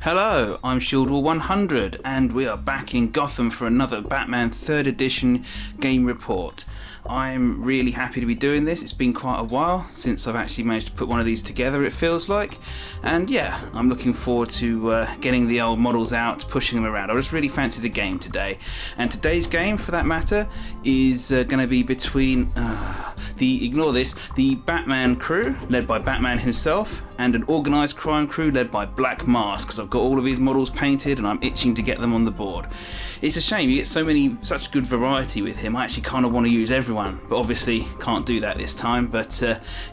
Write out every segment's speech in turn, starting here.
Hello, I'm Shieldwall100 and we are back in Gotham for another Batman 3rd edition game report. I'm really happy to be doing this. It's been quite a while since I've actually managed to put one of these together, it feels like. And yeah, I'm looking forward to getting the old models out, pushing them around. I just really fancied a game today. And today's game, for that matter, is going to be between the Batman crew, led by Batman himself, and an organised crime crew led by Black Mask, because I've got all of his models painted and I'm itching to get them on the board. It's a shame, you get such good variety with him. I actually kind of want to use everyone, but obviously can't do that this time. But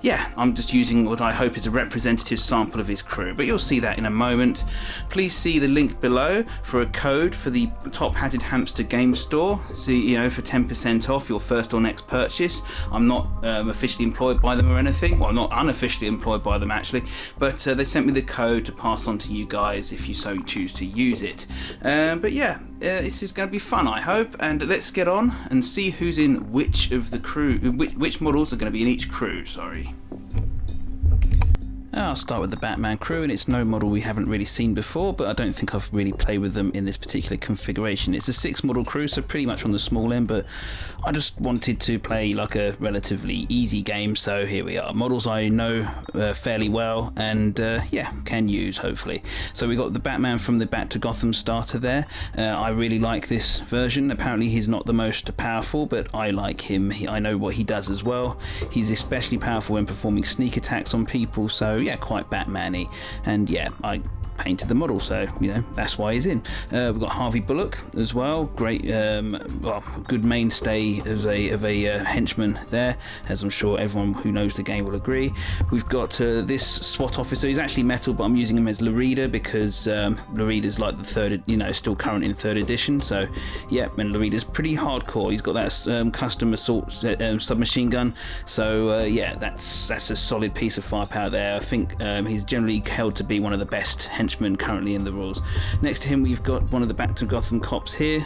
yeah, I'm just using what I hope is a representative sample of his crew, but you'll see that in a moment. Please see the link below for a code for the Top Hatted Hamster game store, for 10% off your first or next purchase. I'm not officially employed by them or anything. Well, I'm not unofficially employed by them actually, but they sent me the code to pass on to you guys if you so choose to use it. But yeah, this is going to be fun, I hope, and let's get on and see who's in which of the crew, which models are going to be in each crew, sorry. I'll start with the Batman crew, and it's no model we haven't really seen before, but I don't think I've really played with them in this particular configuration. It's a 6 model crew, so pretty much on the small end, but I just wanted to play like a relatively easy game, so here we are. Models I know fairly well, and yeah, can use, hopefully. So we got the Batman from the Bat to Gotham starter there. I really like this version. Apparently he's not the most powerful, but I like him. I know what he does as well. He's especially powerful when performing sneak attacks on people, so yeah, quite Batman-y. And yeah, I painted the model, so that's why he's in. We've got Harvey Bullock as well. Great, good mainstay of a henchman there, as I'm sure everyone who knows the game will agree. We've got this SWAT officer. He's actually metal, but I'm using him as Larida because Larida's like the third, still current in 3rd edition. So yeah, and Larida's pretty hardcore. He's got that custom assault submachine gun. So yeah, that's a solid piece of firepower there. I think he's generally held to be one of the best henchmen currently in the rules. Next to him we've got one of the Back to Gotham cops here.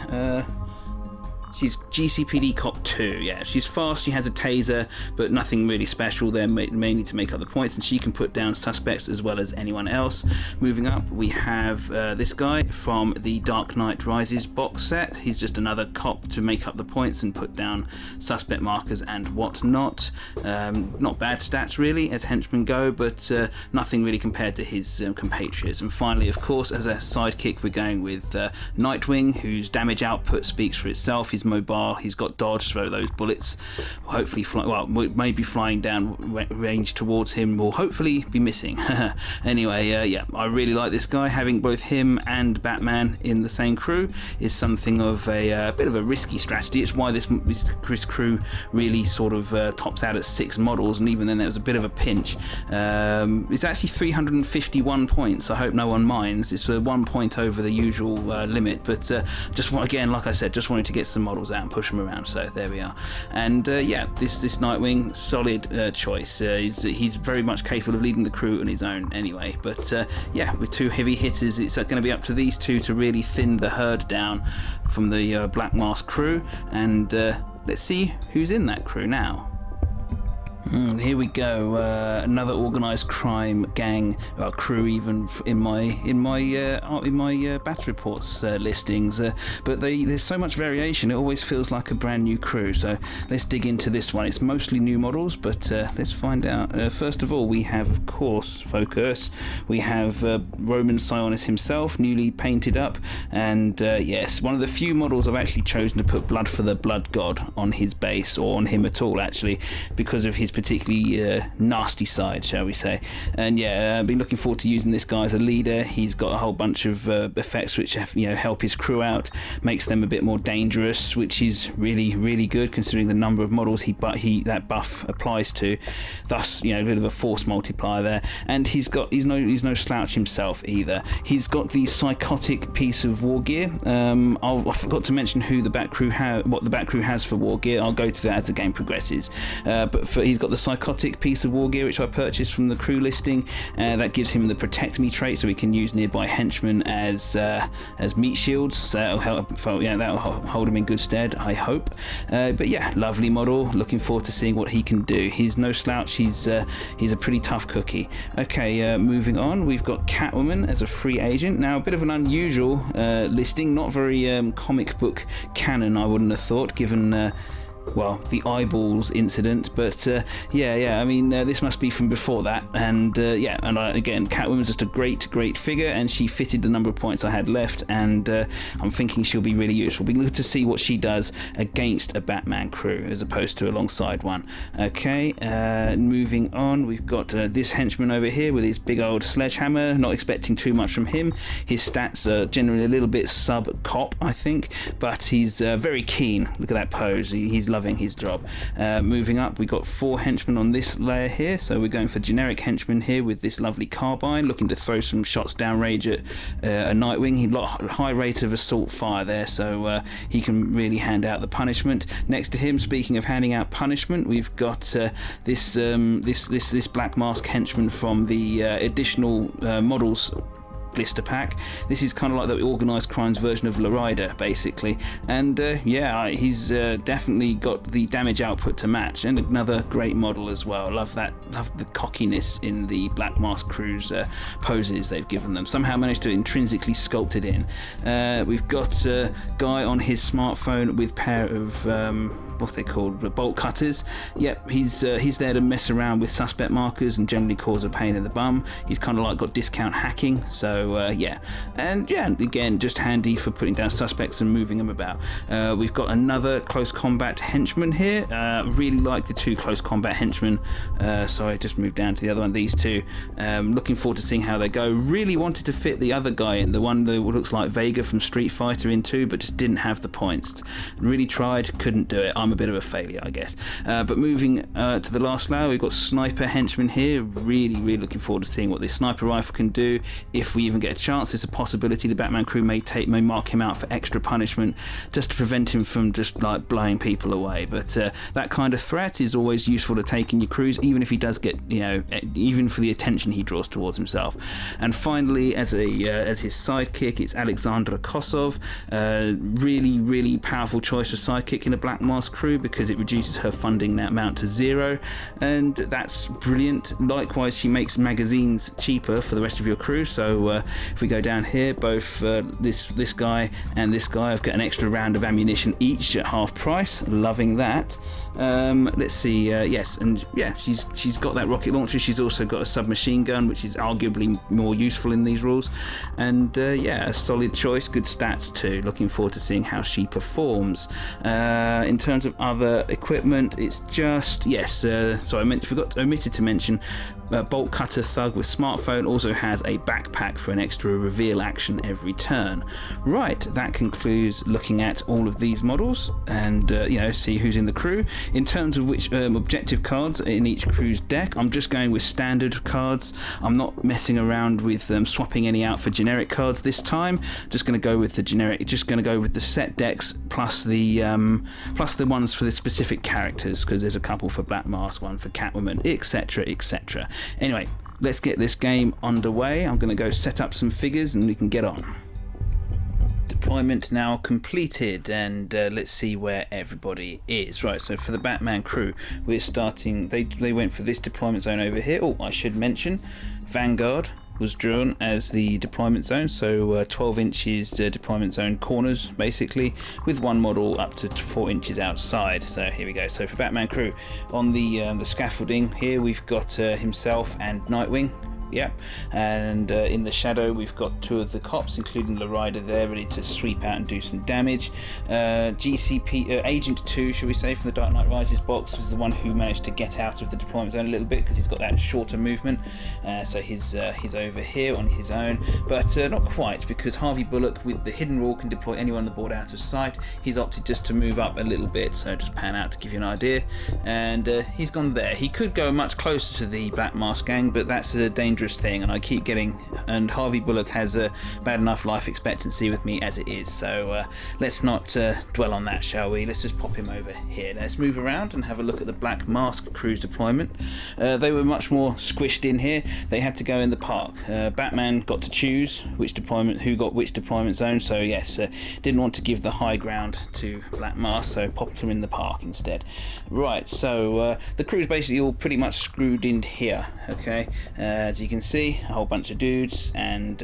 She's GCPD Cop 2, yeah. She's fast, she has a taser, but nothing really special there, mainly to make up the points, and she can put down suspects as well as anyone else. Moving up, we have this guy from the Dark Knight Rises box set. He's just another cop to make up the points and put down suspect markers and whatnot. Not bad stats really as henchmen go, but nothing really compared to his compatriots. And finally, of course, as a sidekick, we're going with Nightwing, whose damage output speaks for itself. He's mobile, he's got dodge, so those bullets hopefully maybe flying down range towards him will hopefully be missing. Anyway, yeah, I really like this guy. Having both him and Batman in the same crew is something of a bit of a risky strategy. It's why this crew really sort of tops out at 6 models, and even then there was a bit of a pinch. It's actually 351 points. I hope no one minds. It's 1 point over the usual limit, but again, like I said, just wanted to get some models out and push them around, so there we are. And yeah, this Nightwing, solid choice. He's very much capable of leading the crew on his own anyway, but yeah, with 2 heavy hitters, it's going to be up to these 2 to really thin the herd down from the Black Mask crew, and let's see who's in that crew now. Here we go, another organised crime gang, crew even in my battle reports listings, but there's so much variation, it always feels like a brand new crew. So let's dig into this one. It's mostly new models, but let's find out. First of all, we have, of course, focus. We have Roman Sionis himself, newly painted up, and yes, one of the few models I've actually chosen to put Blood for the Blood God on his base, or on him at all actually, because of his particularly nasty side, shall we say. And yeah, I've been looking forward to using this guy as a leader. He's got a whole bunch of effects which help his crew out, makes them a bit more dangerous, which is really good considering the number of models that buff applies to. Thus, a bit of a force multiplier there. And he's no slouch himself either. He's got the psychotic piece of of war gear. I forgot to mention who the Bat Crew what the Bat Crew has for war gear. I'll go to that as the game progresses. But he's got the psychotic piece of war gear, which I purchased from the crew listing. That gives him the protect me trait, so he can use nearby henchmen as meat shields. So that'll help. Yeah, that'll hold him in good stead, I hope. But yeah, lovely model. Looking forward to seeing what he can do. He's no slouch. He's a pretty tough cookie. Okay, moving on. We've got Catwoman as a free agent. Now, a bit of an unusual listing, not very comic book canon, I wouldn't have thought, given well, the eyeballs incident, but yeah, I mean, this must be from before that, and yeah, and again, Catwoman's just a great figure, and she fitted the number of points I had left, and I'm thinking she'll be really useful. We're looking to see what she does against a Batman crew as opposed to alongside one. Okay, moving on, we've got this henchman over here with his big old sledgehammer. Not expecting too much from him. His stats are generally a little bit sub-cop, I think, but he's very keen. Look at that pose. He's loving his job. Moving up, we've got 4 henchmen on this layer here, so we're going for generic henchmen here with this lovely carbine, looking to throw some shots downrange at a Nightwing. He's got a high rate of assault fire there, so he can really hand out the punishment. Next to him, speaking of handing out punishment, we've got this Black Mask henchman from the additional models blister pack. This is kind of like the Organised Crimes version of Lorida, basically, and yeah, he's definitely got the damage output to match, and another great model as well. Love the cockiness in the Black Mask Crew's poses they've given them. Somehow managed to intrinsically sculpt it in. We've got a guy on his smartphone with pair of what they called bolt cutters. Yep, he's there to mess around with suspect markers and generally cause a pain in the bum. He's kind of like got discount hacking, so yeah, and yeah, again, just handy for putting down suspects and moving them about. We've got another close combat henchman here. Really like the 2 close combat henchmen. Sorry, just moved down to the other one. These 2. Looking forward to seeing how they go. Really wanted to fit the other guy in, the one that looks like Vega from Street Fighter in 2, but just didn't have the points. Really tried, couldn't do it. I'm a bit of a failure, I guess. But moving to the last layer, we've got sniper henchmen here. Really looking forward to seeing what this sniper rifle can do. If we even get a chance, there's a possibility the Batman crew may mark him out for extra punishment, just to prevent him from just like blowing people away. But that kind of threat is always useful to take in your crews, even if he does get, you know, even for the attention he draws towards himself. And finally, as his sidekick, it's Alexandra Kosov. Really powerful choice for sidekick in a Black Mask crew, because it reduces her funding amount to 0, and that's brilliant. Likewise, she makes magazines cheaper for the rest of your crew, so if we go down here, both this guy and this guy have got an extra round of ammunition each at half price. Loving that. Let's see, yes, and yeah, she's got that rocket launcher. She's also got a submachine gun, which is arguably more useful in these rules, and yeah, a solid choice, good stats too. Looking forward to seeing how she performs. In terms of other equipment, it's just, yes, sorry, I omitted to mention, Bolt Cutter Thug with smartphone also has a backpack for an extra reveal action every turn. Right, that concludes looking at all of these models and you know, see who's in the crew. In terms of which objective cards in each crew's deck, I'm just going with standard cards. I'm not messing around with swapping any out for generic cards this time. Just going to go with the generic. Just going to go with the set decks plus the ones for the specific characters, because there's a couple for Black Mask, one for Catwoman, etc, etc. Anyway, let's get this game underway. I'm going to go set up some figures and we can get on. Deployment now completed, and let's see where everybody is. Right, so for the Batman crew, we're starting, they went for this deployment zone over here. Oh, I should mention, Vanguard was drawn as the deployment zone, so 12 inches deployment zone corners, basically, with one model up to 4 inches outside. So here we go. So for Batman crew, on the scaffolding here, we've got himself and Nightwing. Yeah, and in the shadow we've got 2 of the cops, including Lorida there, ready to sweep out and do some damage. Agent 2, should we say, from the Dark Knight Rises box, was the one who managed to get out of the deployment zone a little bit, because he's got that shorter movement. So he's over here on his own, but not quite, because Harvey Bullock with the hidden rule can deploy anyone on the board out of sight. He's opted just to move up a little bit, so just pan out to give you an idea, and he's gone there. He could go much closer to the Black Mask gang, but that's a dangerous dangerous thing, and I keep getting, and Harvey Bullock has a bad enough life expectancy with me as it is, so let's not dwell on that, shall we? Let's just pop him over here. Let's move around and have a look at the Black Mask crew's deployment. They were much more squished in here. They had to go in the park. Batman got to choose which deployment, who got which deployment zone, so yes, didn't want to give the high ground to Black Mask, so popped them in the park instead. Right, so the crew's basically all pretty much screwed in here, okay? As you can see, a whole bunch of dudes, and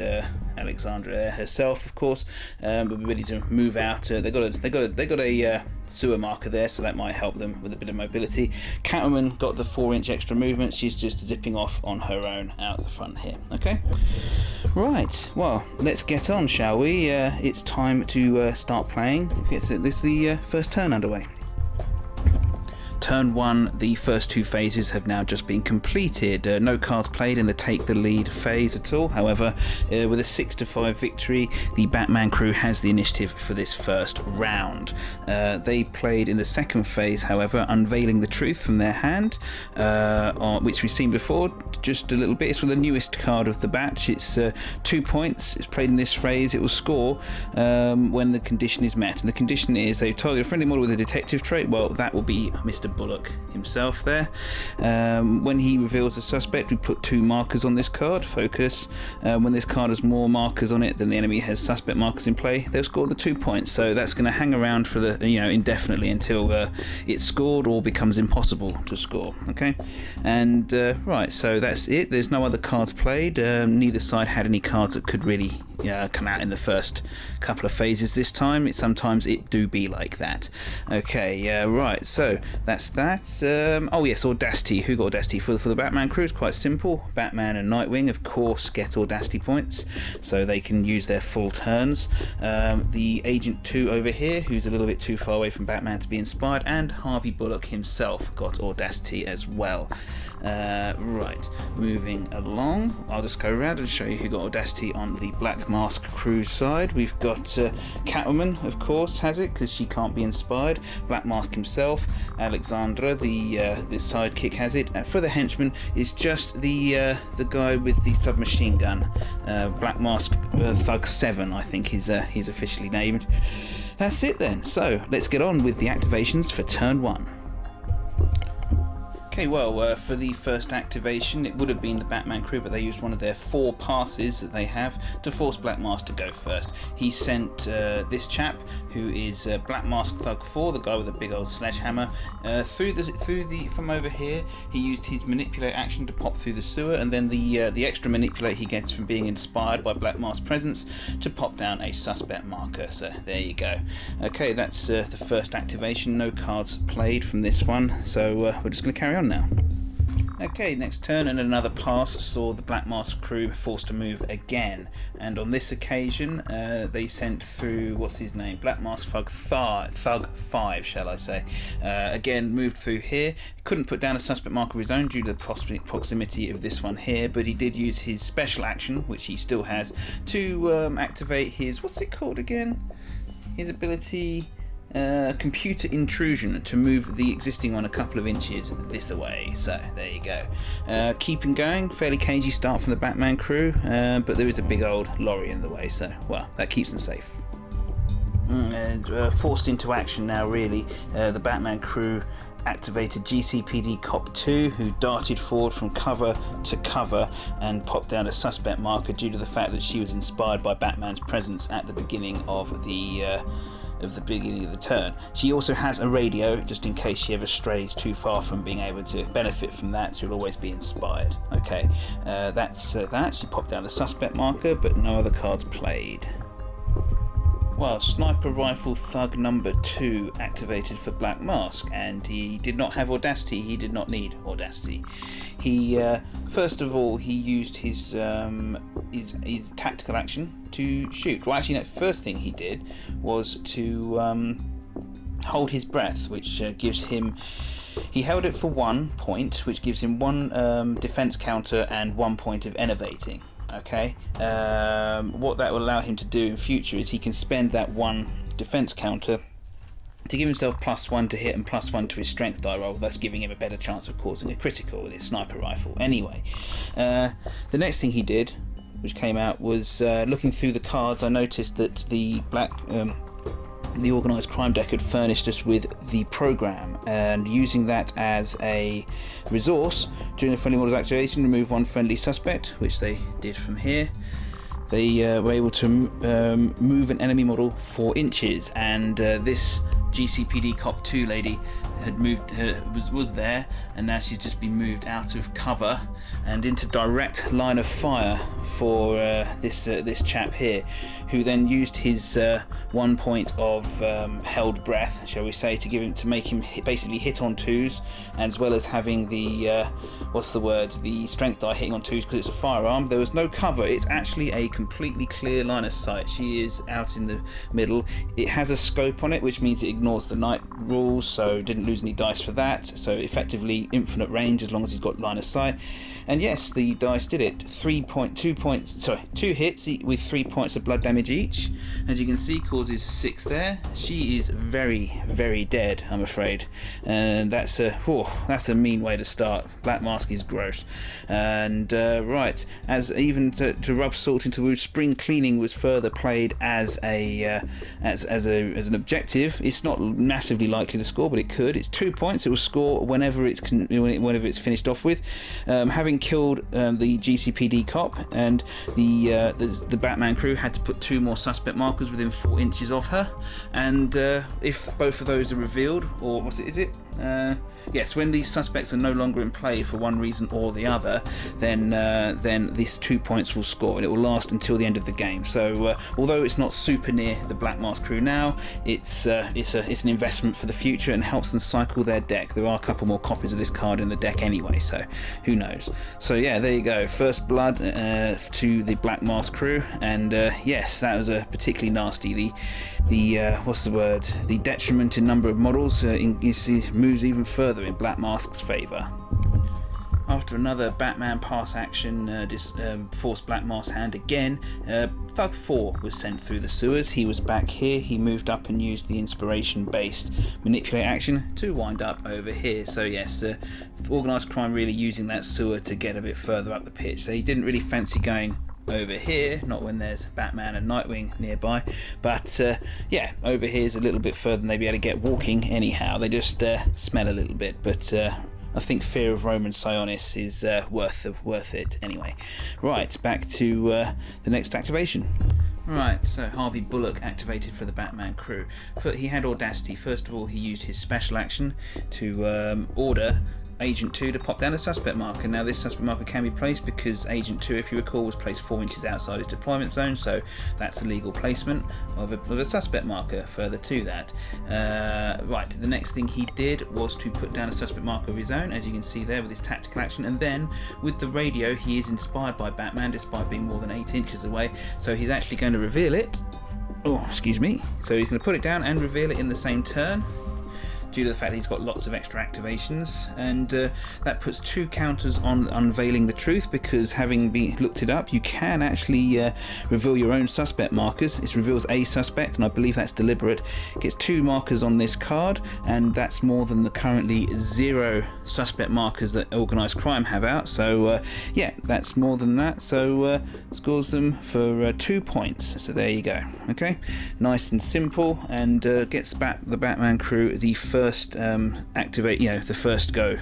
Alexandra herself, of course, but we're ready to move out. They got a sewer marker there, so that might help them with a bit of mobility. Catwoman got the 4-inch extra movement. She's just zipping off on her own out the front here. Okay, right. Well, let's get on, shall we? It's time to start playing. This is the first turn underway. Turn 1, the first 2 phases have now just been completed. No cards played in the take the lead phase at all. However, with a 6-5 victory, the Batman crew has the initiative for this first round. They played in the second phase, however, unveiling the truth from their hand, which we've seen before just a little bit. It's with the newest card of the batch. It's 2 points. It's played in this phase. It will score when the condition is met. And the condition is they target a friendly model with a detective trait. Well, that will be Mr. Bullock himself there. When he reveals a suspect, we put 2 markers on this card. Focus. When this card has more markers on it than the enemy has suspect markers in play, they'll score the 2 points. So that's going to hang around for the indefinitely until it's scored or becomes impossible to score. Okay, and right, so that's it. There's no other cards played. Neither side had any cards that could really come out in the first couple of phases this time. Sometimes it do be like that. Okay, right, so that's that. Oh yes, Audacity. Who got Audacity? For the Batman crew, it's quite simple. Batman and Nightwing, of course, get Audacity points, so they can use their full turns. The Agent 2 over here, who's a little bit too far away from Batman to be inspired, and Harvey Bullock himself got Audacity as well. Right, moving along, I'll just go around and show you who got Audacity on the Black Mask crew side. We've got Catwoman, of course, has it because she can't be inspired. Black Mask himself, Alexandra, the sidekick, has it. For the henchman, is just the guy with the submachine gun. Black Mask Thug 7, I think he's officially named. That's it then. So let's get on with the activations for turn 1. Okay, well, for the first activation, it would have been the Batman crew, but they used one of their 4 passes that they have to force Black Mask to go first. He sent this chap, who is Black Mask Thug 4, the guy with a big old sledgehammer, from over here. He used his manipulate action to pop through the sewer, and then the extra manipulate he gets from being inspired by Black Mask's presence to pop down a suspect marker. So there you go. Okay, that's the first activation. No cards played from this one, so we're just going to carry on now. Okay, next turn, and another pass saw the Black Mask crew forced to move again, and on this occasion they sent through, what's his name, Black Mask Thug 5, shall I say. Again, moved through here. He couldn't put down a suspect marker of his own due to the proximity of this one here, but he did use his special action, which he still has, to activate his, what's it called again? His ability... computer intrusion, to move the existing one a couple of inches this away. So there you go. Keeping going, fairly cagey start from the Batman crew, but there is a big old lorry in the way, so well, that keeps them safe. And forced into action now, really. The Batman crew activated GCPD Cop 2, who darted forward from cover to cover and popped down a suspect marker due to the fact that she was inspired by Batman's presence at the beginning of the turn. She also has a radio, just in case she ever strays too far from being able to benefit from that, so she'll always be inspired. Okay, that's that. She popped down the suspect marker, but no other cards played. Well, Sniper Rifle Thug number 2 activated for Black Mask, and he did not have Audacity. He did not need Audacity. He first of all, he used his tactical action to shoot. Well, actually, no, first thing he did was to hold his breath, which gives him... He held it for 1 point, which gives him 1 defense counter and 1 point of innovating. Okay, what that will allow him to do in future is he can spend that 1 defense counter to give himself +1 to hit and +1 to his strength die roll, thus giving him a better chance of causing a critical with his sniper rifle. Anyway, the next thing he did, which came out, was looking through the cards. I noticed that the organised crime deck had furnished us with the program, and using that as a resource during the friendly model's activation, remove 1 friendly suspect, which they did from here. They were able to move an enemy model 4 inches, and this GCPD Cop 2 lady had moved, was there, and now she's just been moved out of cover and into direct line of fire for this chap here, who then used his 1 point of held breath, shall we say, to make him basically hit on 2s, as well as having the the strength die hitting on 2s because it's a firearm. There was no cover. It's actually a completely clear line of sight. She is out in the middle. It has a scope on it, which means it ignores the night rules, so didn't lose any dice for that. So effectively infinite range as long as he's got line of sight. And yes, the dice did it. 2 hits with 3 points of blood damage each. As you can see, causes 6 there. She is very, very dead, I'm afraid. And that's a mean way to start. Black Mask is gross. And right, as even to rub salt into wounds, spring cleaning was further played as an objective. It's not massively likely to score, but it could. It's 2 points. It will score whenever it's finished off with. Having killed the GCPD cop, and the Batman crew had to put 2 more suspect markers within 4 inches of her, and if both of those are revealed, or yes, when these suspects are no longer in play for one reason or the other, then these 2 points will score, and it will last until the end of the game. So although it's not super near the Black Mask crew now, it's an investment for the future and helps them cycle their deck. There are a couple more copies of this card in the deck anyway, so who knows. So yeah, there you go. First blood to the Black Mask crew, and yes, that was a particularly nasty. The detriment in number of models moves even further in Black Mask's favour. After another Batman pass action forced Black Mask's hand again, Thug 4 was sent through the sewers. He was back here. He moved up and used the inspiration based manipulate action to wind up over here. So yes, organised crime really using that sewer to get a bit further up the pitch. So he didn't really fancy going over here, not when there's Batman and Nightwing nearby, but yeah, over here is a little bit further than they'd be able to get walking anyhow. They just smell a little bit, but I think fear of Roman Sionis is worth it anyway. Right, back to the next activation. Right, so Harvey Bullock activated for the Batman crew. He had Audacity. First of all, he used his special action to order Agent 2 to pop down a suspect marker. Now this suspect marker can be placed because Agent 2, if you recall, was placed 4 inches outside his deployment zone, so that's a legal placement of a suspect marker further to that. Right, the next thing he did was to put down a suspect marker of his own, as you can see there with his tactical action, and then with the radio he is inspired by Batman despite being more than 8 inches away, so he's actually going to reveal it. Oh, excuse me. So he's going to put it down and reveal it in the same turn, due to the fact that he's got lots of extra activations, and that puts 2 counters on unveiling the truth, because having looked it up, you can actually reveal your own suspect markers. It reveals a suspect, and I believe that's deliberate. It gets 2 markers on this card, and that's more than the currently 0 suspect markers that Organised Crime have out, so yeah, that's more than that, so scores them for 2 points. So there you go. Okay, nice and simple, and gets the Batman crew the first the first go.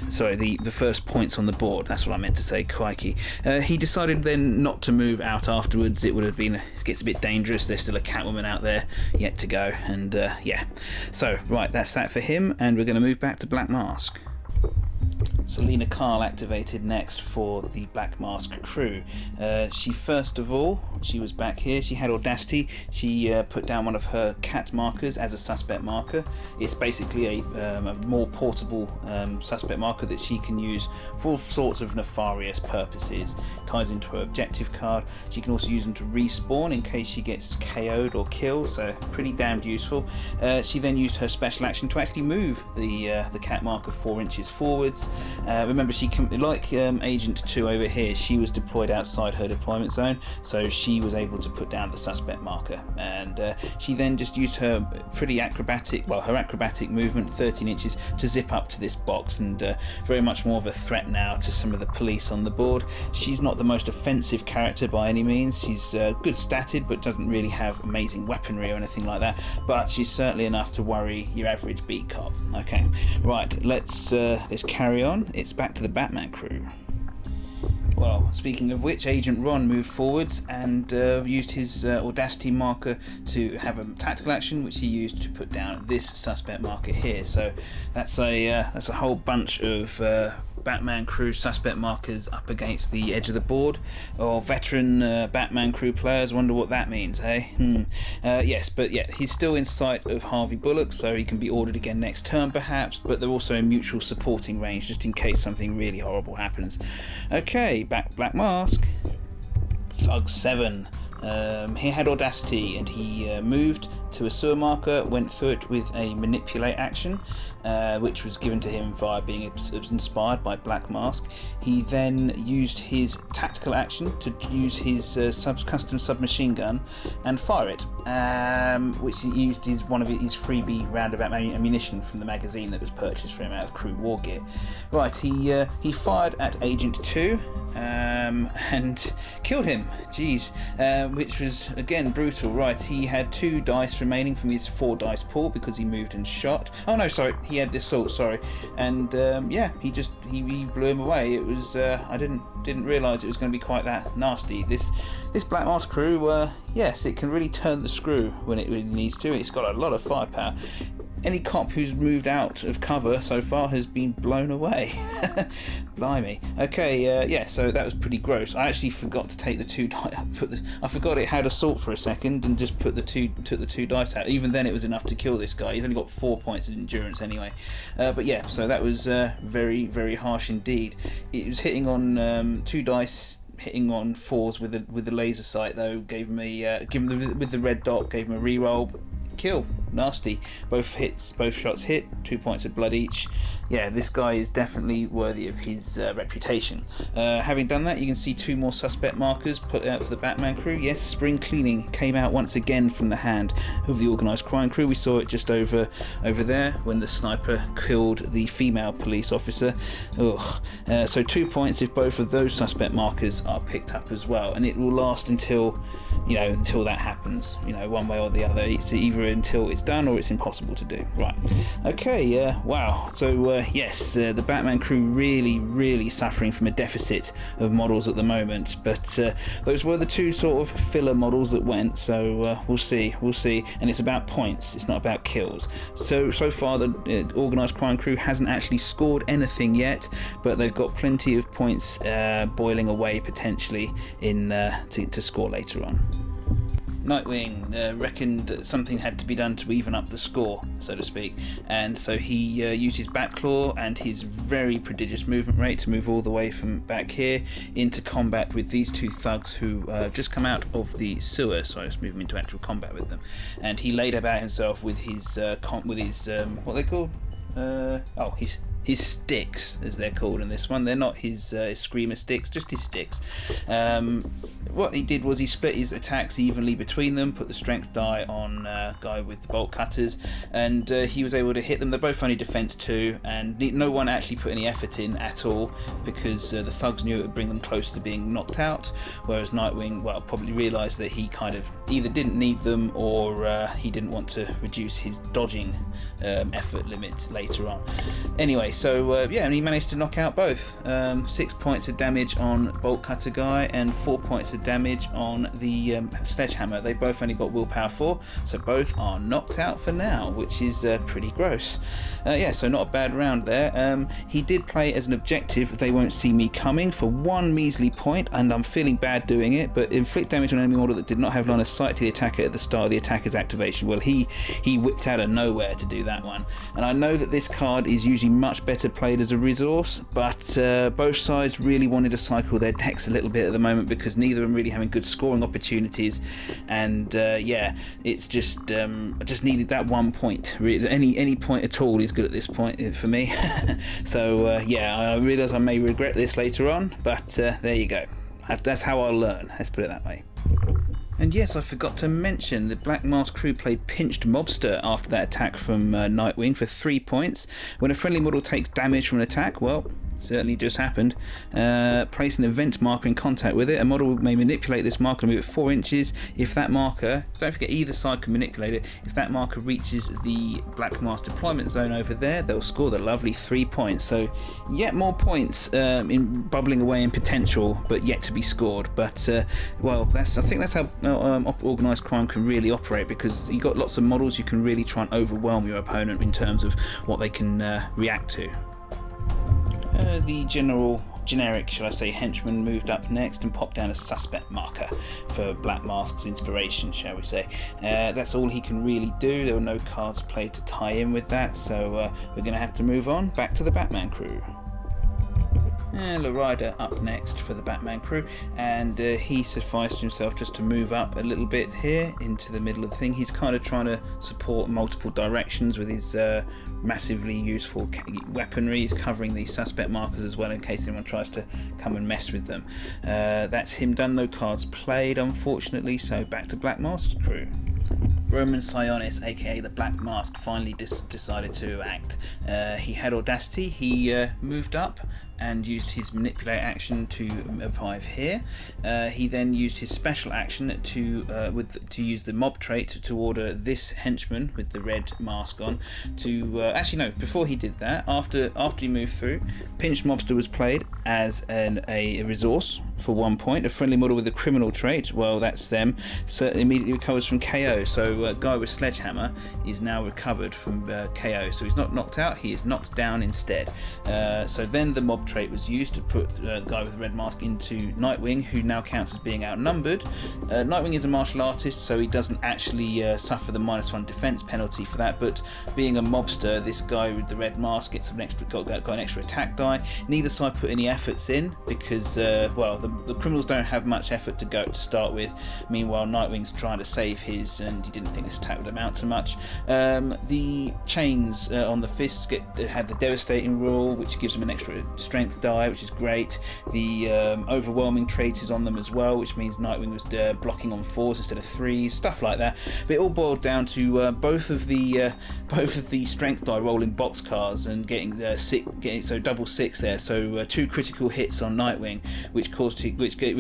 Sorry, the first points on the board. That's what I meant to say. Crikey. He decided then not to move out afterwards. It would have been. It gets a bit dangerous. There's still a Catwoman out there yet to go, and yeah. So right, that's that for him, and we're going to move back to Black Mask. Selena Kyle activated next for the Black Mask crew. She was back here. She had Audacity. She put down one of her cat markers as a suspect marker. It's basically a more portable suspect marker that she can use for all sorts of nefarious purposes. Ties into her objective card. She can also use them to respawn in case she gets KO'd or killed, so pretty damned useful. She then used her special action to actually move the cat marker 4 inches forwards. Remember, she can, like Agent 2 over here, she was deployed outside her deployment zone, so she was able to put down the suspect marker, and she then just used her pretty acrobatic, well, her acrobatic movement, 13 inches, to zip up to this box, and very much more of a threat now to some of the police on the board. She's not the most offensive character by any means. She's good statted, but doesn't really have amazing weaponry or anything like that, but she's certainly enough to worry your average beat cop. Okay, right, let's carry on. It's back to the Batman crew. Well, speaking of which, Agent Ron moved forwards and used his Audacity marker to have a tactical action, which he used to put down this suspect marker here. So that's a whole bunch of Batman crew suspect markers up against the edge of the board. Or veteran Batman crew players wonder what that means, hey? Yes, but yeah, he's still in sight of Harvey Bullock, so he can be ordered again next turn perhaps, but they're also in mutual supporting range just in case something really horrible happens. Okay, back Black Mask. Thug 7. He had Audacity and he moved to a sewer marker, went through it with a manipulate action, which was given to him via being inspired by Black Mask. He then used his tactical action to use his custom submachine gun and fire it, which he used as one of his freebie roundabout ammunition from the magazine that was purchased for him out of crew war gear. Right, he fired at Agent 2 and killed him. Jeez, which was again brutal. Right, he had 2 dice remaining from his 4 dice pool because he moved and shot. Oh no, sorry, he had assault. Sorry, and yeah, he blew him away. It was I didn't realise it was going to be quite that nasty. This Black Mask crew, yes, it can really turn the screw when it really needs to. It's got a lot of firepower. Any cop who's moved out of cover so far has been blown away. Blimey. Okay, yeah, so that was pretty gross. I actually forgot to take the 2 dice. I forgot it had assault for a second and just took the 2 dice out. Even then, it was enough to kill this guy. He's only got 4 points of endurance anyway. But yeah, so that was very, very harsh indeed. It was hitting on 2 dice. Hitting on 4s with the laser sight though gave him with the red dot gave him a reroll. Kill. Nasty. Both shots hit, 2 points of blood each. Yeah, this guy is definitely worthy of his reputation. Having done that, you can see 2 more suspect markers put out for the Batman crew. Yes, spring cleaning came out once again from the hand of the Organised crime crew. We saw it just over there when the sniper killed the female police officer. Ugh. So 2 points if both of those suspect markers are picked up as well, and it will last until that happens. One way or the other. It's either until it's done or it's impossible to do. Right. Okay. Wow. So yes, the Batman crew really suffering from a deficit of models at the moment. But those were the 2 sort of filler models that went. So we'll see. And it's about points. It's not about kills. So far the Organised crime crew hasn't actually scored anything yet, but they've got plenty of points boiling away potentially in to score later on. Nightwing reckoned something had to be done to even up the score, so to speak, and so he used his Batclaw and his very prodigious movement rate to move all the way from back here into combat with these 2 thugs who have just come out of the sewer, so I just moved him into actual combat with them, and he laid about himself with his what are they called? His sticks, as they're called in this one. They're not his screamer sticks, just his sticks. What he did was he split his attacks evenly between them, put the strength die on guy with the bolt cutters, and he was able to hit them. They're both only defense 2, and no one actually put any effort in at all because the thugs knew it would bring them closer to being knocked out, whereas Nightwing, well, probably realised that he kind of either didn't need them or he didn't want to reduce his dodging effort limit later on. Anyway, so yeah, and he managed to knock out both. 6 points of damage on bolt cutter guy and 4 points of damage on the sledgehammer. They both only got willpower 4, so both are knocked out for now, which is pretty gross. Yeah, so not a bad round there. He did play as an objective, they won't see me coming, for 1 measly point, and I'm feeling bad doing it, but inflict damage on an enemy model that did not have line of sight to the attacker at the start of the attacker's activation. Well, he whipped out of nowhere to do that one, and I know that this card is usually much better played as a resource, but both sides really wanted to cycle their decks a little bit at the moment because neither of them really having good scoring opportunities, and yeah, it's just I just needed that 1 point. Any point at all is good at this point for me. So yeah, I realise I may regret this later on, but there you go. That's how I'll learn, let's put it that way. And yes, I forgot to mention the Black Mask crew played Pinched Mobster after that attack from Nightwing for 3 points. When a friendly model takes damage from an attack, well, certainly just happened, place an event marker in contact with it. A model may manipulate this marker and move it 4 inches. If that marker, don't forget either side can manipulate it, if that marker reaches the Black Mask deployment zone over there, they'll score the lovely 3 points. So yet more points in bubbling away in potential, but yet to be scored. But well, I think that's how organised crime can really operate, because you've got lots of models, you can really try and overwhelm your opponent in terms of what they can react to. The generic, shall I say, henchman moved up next and popped down a suspect marker for Black Mask's inspiration, shall we say. That's all he can really do. There were no cards played to tie in with that, so we're going to have to move on back to the Batman crew. Lorida up next for the Batman crew, and he sufficed himself just to move up a little bit here into the middle of the thing. He's kind of trying to support multiple directions with his massively useful weaponry. He's covering these suspect markers as well in case anyone tries to come and mess with them. That's him done. No cards played, unfortunately, so back to Black Mask's crew. Roman Sionis, aka the Black Mask, finally decided to act. He had audacity. He moved up and used his manipulate action to arrive here. He then used his special action to use the mob trait to order this henchman with the red mask on to actually no, before he did that, after he moved through, Pinched Mobster was played as a resource for 1 point. A friendly model with a criminal trait, well, that's them, so immediately recovers from KO. So a guy with Sledgehammer is now recovered from KO, so he's not knocked out, he is knocked down instead. So then the mob trait was used to put the guy with the red mask into Nightwing, who now counts as being outnumbered. Nightwing is a martial artist, so he doesn't actually suffer the -1 defense penalty for that, but being a mobster, this guy with the red mask gets an extra, got an extra attack die. Neither side put any efforts in because well, the criminals don't have much effort to start with. Meanwhile, Nightwing's trying to save his, and he didn't think this attack would amount to much. The chains on the fists have the devastating rule, which gives them an extra strength die, which is great. The overwhelming trait is on them as well, which means Nightwing was blocking on 4s instead of 3s, stuff like that. But it all boiled down to both of the strength die rolling boxcars and getting so double 6 there. So 2 critical hits on Nightwing, which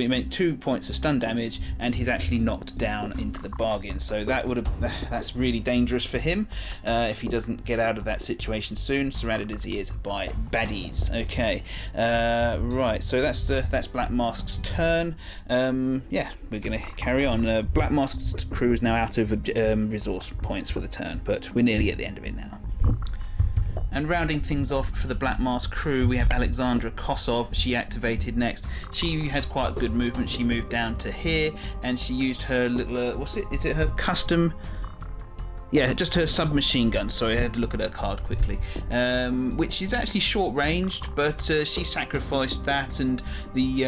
meant 2 points of stun damage, and he's actually knocked down into the bargain. So that's really dangerous for him if he doesn't get out of that situation soon, surrounded as he is by baddies. Okay, right. So that's Black Mask's turn. Yeah, we're gonna carry on. Black Mask's crew is now out of resource points for the turn, but we're nearly at the end of it now. And rounding things off for the Black Mask crew, we have Alexandra Kosov. She activated next. She has quite good movement. She moved down to here, and she used her little, is it her custom? Yeah, just her submachine gun. Sorry, I had to look at her card quickly. Which is actually short-ranged, but she sacrificed that and the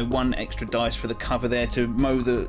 1 extra dice for the cover there to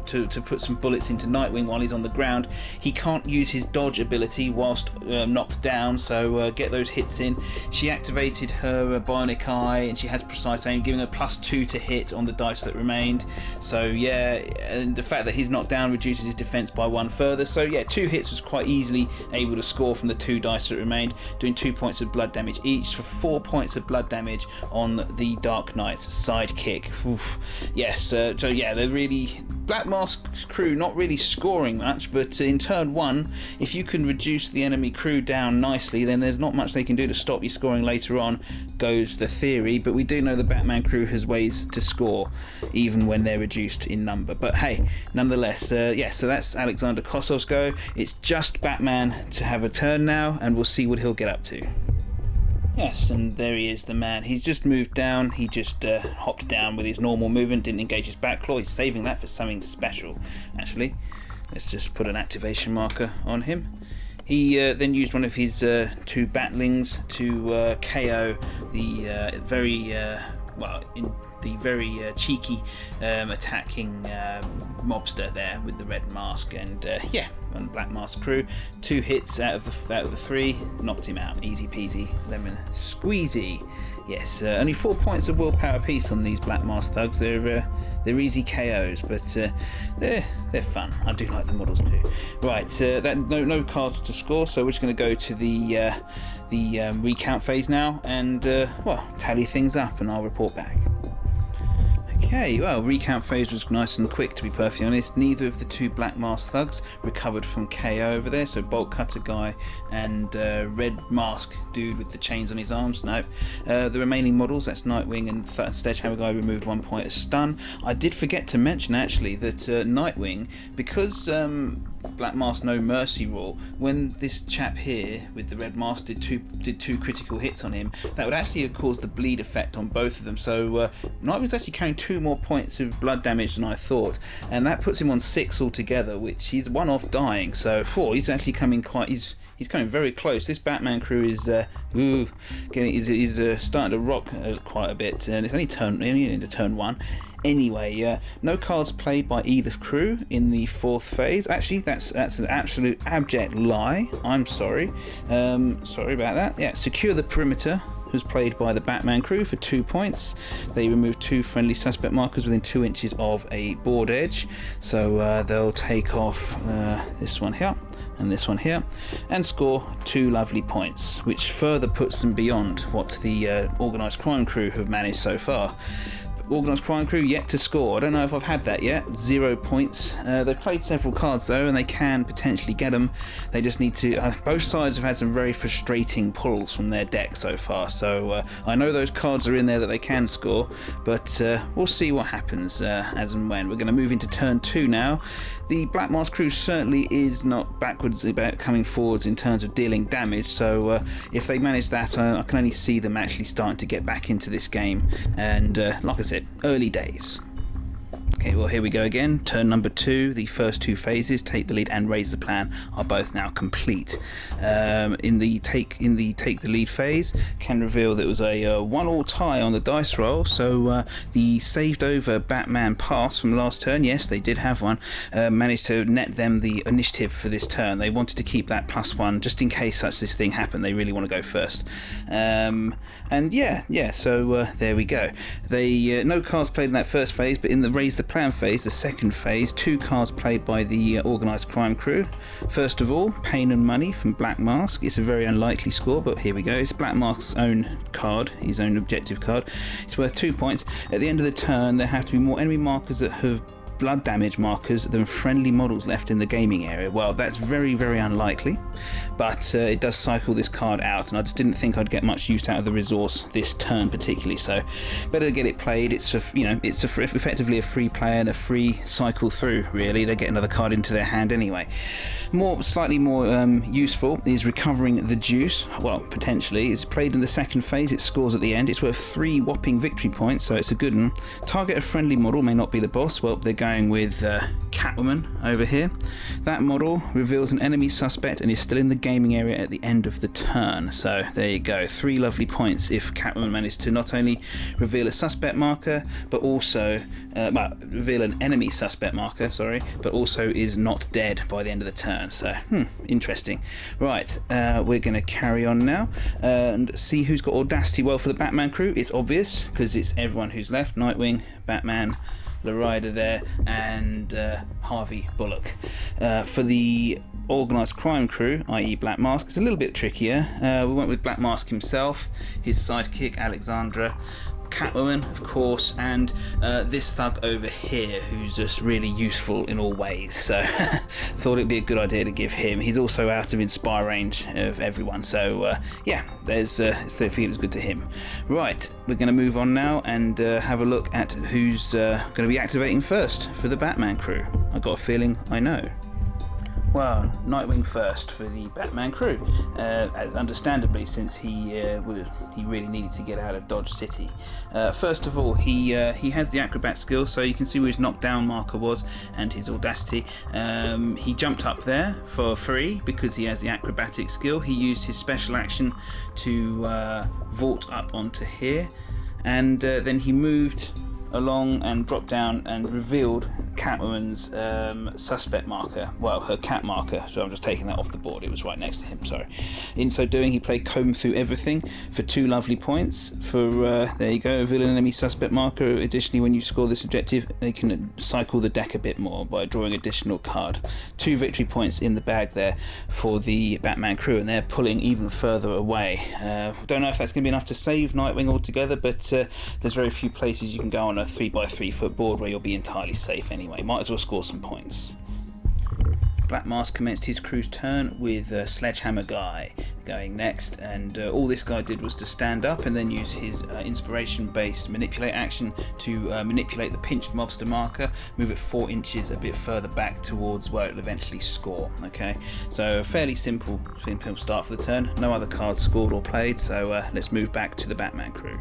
to put some bullets into Nightwing while he's on the ground. He can't use his dodge ability whilst knocked down, so get those hits in. She activated her bionic eye, and she has precise aim, giving her +2 to hit on the dice that remained. So yeah, and the fact that he's knocked down reduces his defense by 1 further. So yeah, 2 hits was quite easily able to score from the 2 dice that remained, doing 2 points of blood damage each for 4 points of blood damage on the Dark Knight's sidekick. Oof. Yes, so yeah, they're really, Black Mask's crew not really scoring much, but in turn 1, if you can reduce the enemy crew down nicely, then there's not much they can do to stop you scoring later on, goes the theory. But we do know the Batman crew has ways to score even when they're reduced in number. But hey, nonetheless, yeah, so that's Alexander Kosov's go. It's just Batman to have a turn now, and we'll see what he'll get up to. Yes, and there he is, the man. He's just moved down. He just hopped down with his normal movement, didn't engage his back claw. He's saving that for something special, actually. Let's just put an activation marker on him. He then used one of his two batlings to KO the very cheeky attacking mobster there with the red mask, and on Black Mask crew, 2 hits out of the 3 knocked him out, easy peasy lemon squeezy. Yes, only 4 points of willpower apiece on these Black Mask thugs. They're easy KOs, but they're fun. I do like the models too. Right, no cards to score, so we're just going to go to the recount phase now, and tally things up, and I'll report back. Okay, well, recount phase was nice and quick, to be perfectly honest. Neither of the 2 Black Mask thugs recovered from KO over there, so Bolt Cutter guy and Red Mask dude with the chains on his arms, no. The remaining models, that's Nightwing and Sledgehammer guy, removed 1 point as stun. I did forget to mention actually that Nightwing, because Black Mask No Mercy rule, when this chap here with the red mask did two critical hits on him, that would actually have caused the bleed effect on both of them. So Nightwing's actually carrying 2 more points of blood damage than I thought, and that puts him on 6 altogether, which he's 1 off dying. So he's actually coming he's coming very close. This Batman crew is starting to rock quite a bit, and it's only into turn 1. Anyway, no cards played by either crew in the 4th phase. Actually, that's an absolute abject lie. I'm sorry. Sorry about that. Yeah, Secure the Perimeter was played by the Batman crew for 2 points. They removed 2 friendly suspect markers within 2 inches of a board edge. So they'll take off this one here and this one here and score 2 lovely points, which further puts them beyond what the Organised Crime crew have managed so far. Organised Crime crew yet to score. I don't know if I've had that yet. 0 points. They've played several cards though, and they can potentially get them. They just need to. Both sides have had some very frustrating pulls from their deck so far. So I know those cards are in there that they can score, but we'll see what happens as and when. We're going to move into turn 2 now. The Black Mask crew certainly is not backwards about coming forwards in terms of dealing damage. So if they manage that, I can only see them actually starting to get back into this game. And like I said, early days. Okay, well, here we go again. Turn number 2. The first 2 phases, Take the Lead and Raise the Plan, are both now complete. In the take the lead phase, can reveal that it was a 1-all tie on the dice roll. So the saved over Batman pass from last turn, yes, they did have one, managed to net them the initiative for this turn. They wanted to keep that +1 just in case such this thing happened. They really want to go first. And so there we go. They no cards played in that first phase, but in the Raise the Plan phase, the second phase, 2 cards played by the Organised Crime crew. First of all, Pain and Money from Black Mask. It's a very unlikely score, but here we go. It's Black Mask's own card, his own objective card. It's worth 2 points. At the end of the turn, there have to be more enemy markers that have blood damage markers than friendly models left in the gaming area. Well, that's very, very unlikely, but it does cycle this card out, and I just didn't think I'd get much use out of the resource this turn particularly, so better to get it played. It's effectively a free play and a free cycle through, really. They get another card into their hand anyway. Slightly more useful is Recovering the Juice. Well, potentially. It's played in the second phase. It scores at the end. It's worth 3 whopping victory points, so it's a good one. Target a friendly model, may not be the boss. Well, they're going with Catwoman over here. That model reveals an enemy suspect and is still in the gaming area at the end of the turn. So there you go, 3 lovely points if Catwoman managed to not only reveal a suspect marker, but also reveal an enemy suspect marker, sorry, but also is not dead by the end of the turn. So interesting. Right, we're going to carry on now and see who's got audacity. Well, for the Batman crew, it's obvious because it's everyone who's left: Nightwing, Batman, the Rider there, and Harvey Bullock. For the Organised Crime crew, i.e. Black Mask, it's a little bit trickier. We went with Black Mask himself, his sidekick Alexandra, Catwoman, of course, and this thug over here who's just really useful in all ways, so thought it'd be a good idea to give him. He's also out of inspire range of everyone, so yeah, there's I feel it's good to him. Right, we're going to move on now and have a look at who's going to be activating first for the Batman crew. I got a feeling I know. Well, Nightwing first for the Batman crew, understandably, since he really needed to get out of Dodge City. First of all, he has the acrobat skill, so you can see where his knockdown marker was and his audacity. He jumped up there for free because he has the acrobatic skill. He used his special action to vault up onto here, and then he moved along and dropped down and revealed Catwoman's suspect marker, well, her cat marker, so I'm just taking that off the board, it was right next to him, sorry. In so doing, he played Comb Through Everything for 2 lovely points. For there you go, reveal an enemy suspect marker. Additionally, when you score this objective, they can cycle the deck a bit more by drawing additional card. 2 victory points in the bag there for the Batman crew, and they're pulling even further away. Don't know if that's going to be enough to save Nightwing altogether, but there's very few places you can go on a 3x3 foot board where you'll be entirely safe anyway. Might as well score some points. Black Mask commenced his crew's turn with Sledgehammer Guy going next, and all this guy did was to stand up and then use his inspiration based manipulate action to manipulate the pinched mobster marker, move it 4 inches a bit further back towards where it'll eventually score. Okay, so a fairly simple start for the turn. No other cards scored or played, so let's move back to the Batman crew.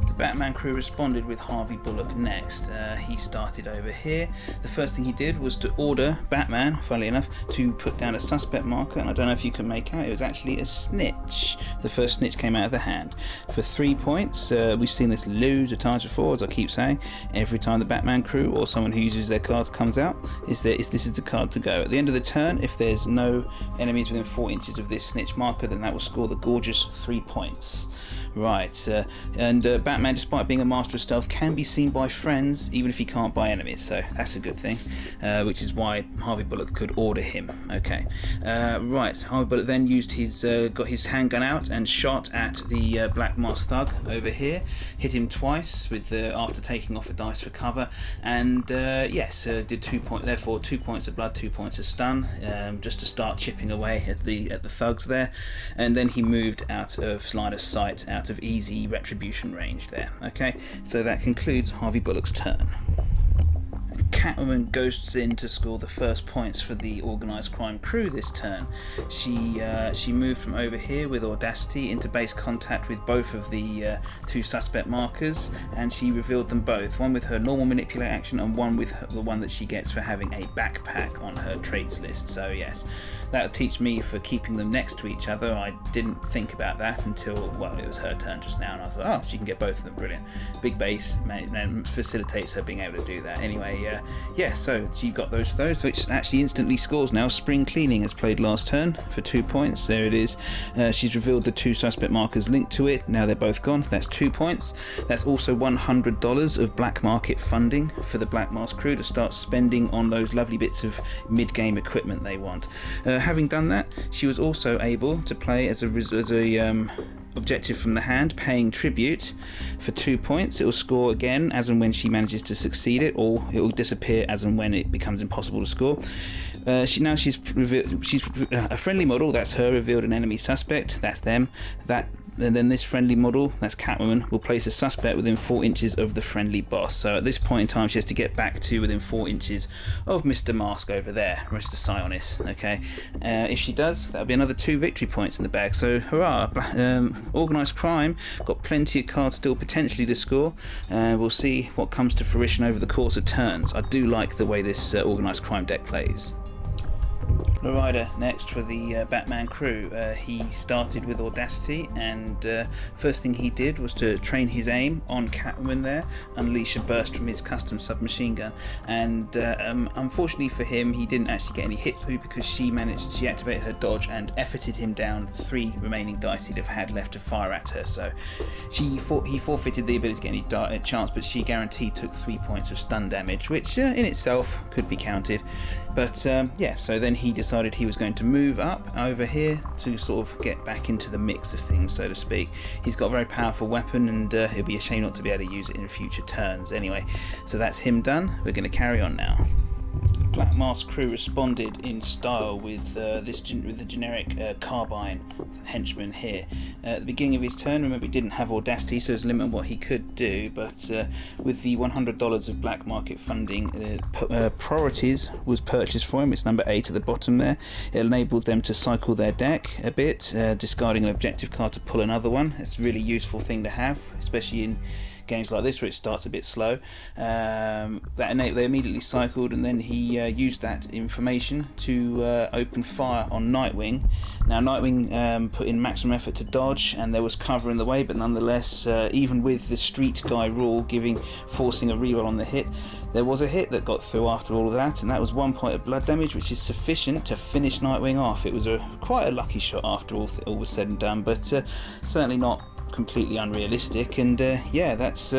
The Batman crew responded with Harvey Bullock next. He started over here. The first thing he did was to order Batman, funnily enough, to put down a suspect marker, and I don't know if you can make out, it was actually a snitch. The first snitch came out of the hand. For 3 points, we've seen this loads of times before, as I keep saying. Every time the Batman crew or someone who uses their cards comes out, this is the card to go. At the end of the turn, if there's no enemies within 4 inches of this snitch marker, then that will score the gorgeous 3 points. Right, and Batman, despite being a master of stealth, can be seen by friends even if he can't by enemies, so that's a good thing, which is why Harvey Bullock could order him. Okay, right, Harvey Bullock then used got his handgun out and shot at the Black Mask thug over here, hit him twice with after taking off a dice for cover, and yes, did 2 points, therefore 2 points of blood, 2 points of stun, just to start chipping away at the thugs there, and then he moved out of line of sight, out of easy retribution range there. Okay, so that concludes Harvey Bullock's turn. Catwoman ghosts in to score the first points for the organised crime crew this turn. She moved from over here with audacity into base contact with both of the 2 suspect markers, and she revealed them both, one with her normal manipulate action and one with the one that she gets for having a backpack on her trades list. So yes, that'll teach me for keeping them next to each other. I didn't think about that until, well, it was her turn just now, and I thought, oh, she can get both of them, brilliant. Big base facilitates her being able to do that. Anyway, yeah, so she got those, which actually instantly scores now. Spring Cleaning has played last turn for 2 points. There it is. She's revealed the 2 suspect markers linked to it. Now they're both gone. That's 2 points. That's also $100 of black market funding for the Black Mask crew to start spending on those lovely bits of mid-game equipment they want. Having done that, she was also able to play as a objective from the hand, paying tribute for 2 points. It will score again as and when she manages to succeed it, or it will disappear as and when it becomes impossible to score. She's a friendly model, that's her, revealed an enemy suspect, that's them. And then this friendly model, that's Catwoman, will place a suspect within 4 inches of the friendly boss. So at this point in time, she has to get back to within 4 inches of Mr. Mask over there, Mr. Sionis. Okay, if she does, that'll be another 2 victory points in the bag. So hurrah! Organised crime got plenty of cards still potentially to score. We'll see what comes to fruition over the course of turns. I do like the way this organised crime deck plays. Rider next for the Batman crew. He started with audacity, and first thing he did was to train his aim on Catwoman there, unleash a burst from his custom submachine gun, and unfortunately for him, he didn't actually get any hit through because she activated her dodge and efforted him down the 3 remaining dice he'd have had left to fire at her. So he forfeited the ability to get any chance, but she guaranteed took 3 points of stun damage, which in itself could be counted. But yeah, so then he decided he was going to move up over here to sort of get back into the mix of things, so to speak. He's got a very powerful weapon, and it'd be a shame not to be able to use it in future turns anyway. So that's him done. We're going to carry on now. Black Mask crew responded in style with the generic Carbine henchman here. At the beginning of his turn, remember, he didn't have Audacity, so there's a limit on what he could do, but with the $100 of black market funding, Priorities was purchased for him. It's number 8 at the bottom there. It enabled them to cycle their deck a bit, discarding an objective card to pull another one. It's a really useful thing to have, especially in games like this where it starts a bit slow. They immediately cycled, and then he used that information to open fire on Nightwing. Now Nightwing put in maximum effort to dodge, and there was cover in the way, but nonetheless, even with the street guy rule forcing a reroll on the hit, there was a hit that got through after all of that, and that was 1 point of blood damage, which is sufficient to finish Nightwing off. It was quite a lucky shot after all was said and done, but certainly not completely unrealistic. And yeah, that's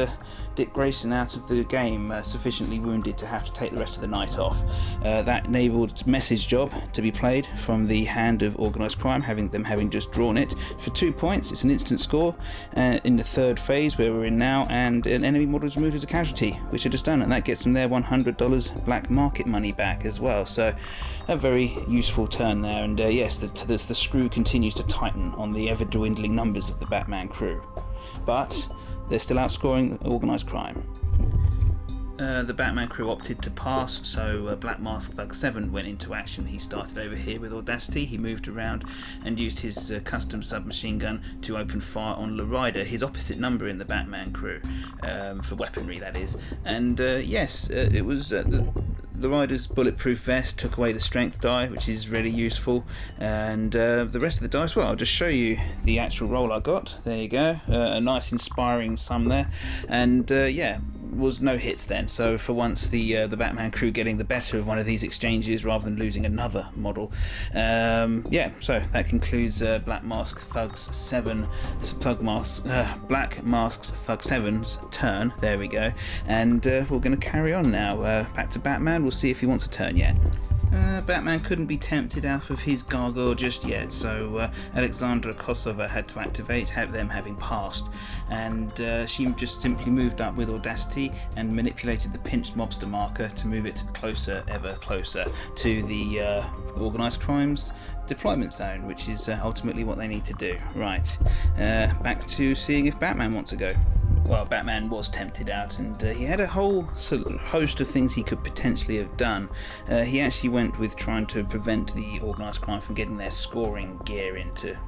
Dick Grayson out of the game, sufficiently wounded to have to take the rest of the night off. That enabled Message Job to be played from the hand of Organised Crime, having just drawn it for 2 points. It's an instant score in the third phase where we're in now, and an enemy model is removed as a casualty, which are just done, and that gets them their $100 black market money back as well. So a very useful turn there. And yes, the screw continues to tighten on the ever dwindling numbers of the Batman crew, but they're still outscoring Organised Crime. The Batman crew opted to pass, so Black Mask Thug 7 went into action. He started over here with Audacity. He moved around and used his custom submachine gun to open fire on Lowrider, his opposite number in the Batman crew, for weaponry, that is. And yes, it was Lowrider's bulletproof vest took away the strength die, which is really useful, and the rest of the dice, well, I'll just show you the actual roll I got. There you go, a nice inspiring sum there, and yeah, was no hits then. So for once, the Batman crew getting the better of one of these exchanges rather than losing another model. Yeah, so that concludes Black Mask Thugs 7, Black Masks Thug 7's turn. There we go, and we're going to carry on now. Back to Batman. We'll see if he wants a turn yet. Batman couldn't be tempted out of his gargoyle just yet, so Alexandra Kosova had to activate, them having passed, and she just simply moved up with Audacity and manipulated the pinched mobster marker to move it closer, ever closer, to the Organised Crime's deployment zone, which is ultimately what they need to do. Right, back to seeing if Batman wants to go. Well, Batman was tempted out, and he had a whole host of things he could potentially have done. He actually went with trying to prevent the Organised Crime from getting their scoring gear into,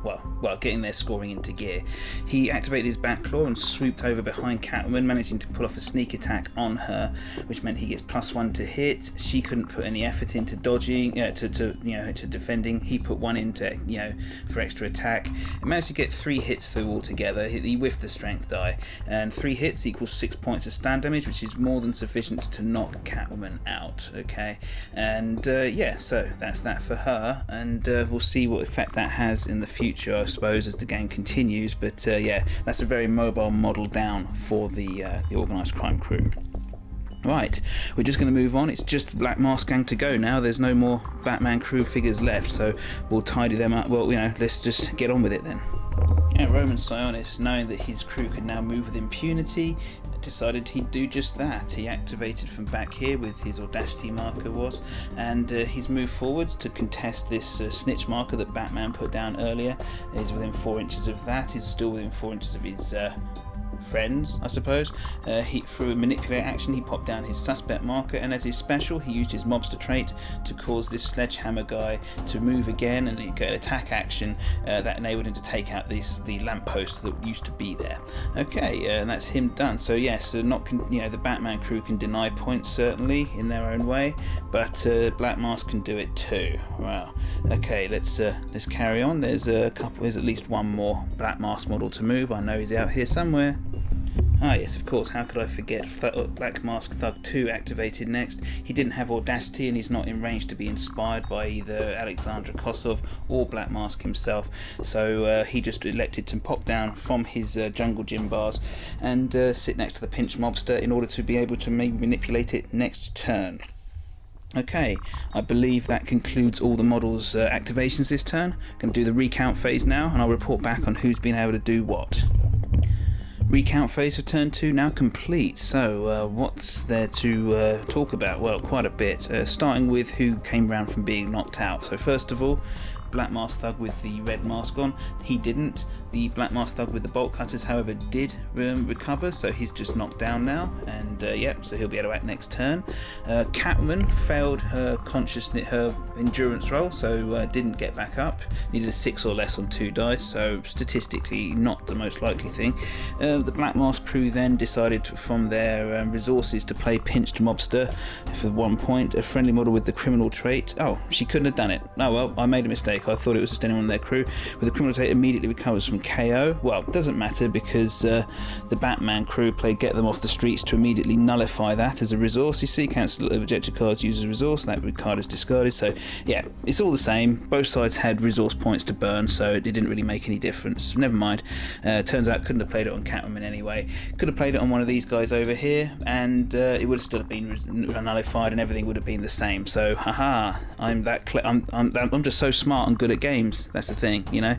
getting their scoring into gear. He activated his Batclaw and swooped over behind Catwoman, managing to pull off a sneak attack on her, which meant he gets +1 to hit. She couldn't put any effort into dodging, to defending. He put 1 into, for extra attack. He managed to get 3 hits through altogether. He whiffed the strength die, and 3 hits equals 6 points of stand damage, which is more than sufficient to knock Catwoman out. Okay, and yeah, so that's that for her, and we'll see what effect that has in the future, I suppose, as the game continues. But yeah, that's a very mobile model down for the Organised Crime crew. Right, we're just going to move on. It's just Black Mask Gang to go now. There's no more Batman crew figures left, so we'll tidy them up. Well, let's just get on with it then. Yeah, Roman Sionis, knowing that his crew could now move with impunity, decided he'd do just that. He activated from back here with his Audacity marker and he's moved forwards to contest this snitch marker that Batman put down earlier. He's within 4 inches of that. He's still within 4 inches of his friends, I suppose. Through a manipulate action, he popped down his suspect marker, and as his special, he used his mobster trait to cause this sledgehammer guy to move again, and he got an attack action that enabled him to take out the lamppost that used to be there. Okay, and that's him done. So yes, the Batman crew can deny points certainly in their own way, but Black Mask can do it too. Wow. Okay, let's carry on. There's at least one more Black Mask model to move. I know he's out here somewhere. Ah yes, of course, how could I forget? Black Mask Thug 2 activated next. He didn't have Audacity, and he's not in range to be inspired by either Alexandra Kosov or Black Mask himself, so he just elected to pop down from his jungle gym bars and sit next to the pinch mobster in order to be able to maybe manipulate it next turn. Okay, I believe that concludes all the models' activations this turn. I'm going to do the recount phase now, and I'll report back on who's been able to do what. Recount phase for turn 2 now complete. So what's there to talk about? Well, quite a bit, starting with who came round from being knocked out. So first of all, Black Mask Thug with the red mask on, he didn't. The Black Mask Thug with the bolt cutters, however, did recover, so he's just knocked down now, and so he'll be able to act next turn. Catwoman failed her consciousness, her endurance roll, so didn't get back up. Needed a 6 or less on 2 dice, so statistically not the most likely thing. The Black Mask crew then decided from their resources to play Pinched Mobster for 1 point. A friendly model with the criminal trait. Oh, she couldn't have done it. Oh well, I made a mistake. I thought it was just anyone in their crew. With the criminal trait immediately recovers from KO. Well, it doesn't matter because the Batman crew played Get Them Off the Streets to immediately nullify that as a resource. You see, cancel objective cards used as a resource. That card is discarded. So yeah, it's all the same. Both sides had resource points to burn, so it didn't really make any difference. Never mind. Turns out couldn't have played it on Catwoman anyway. Could have played it on one of these guys over here, and it would have still been nullified, and everything would have been the same. So haha, I'm just so smart and good at games. That's the thing, you know.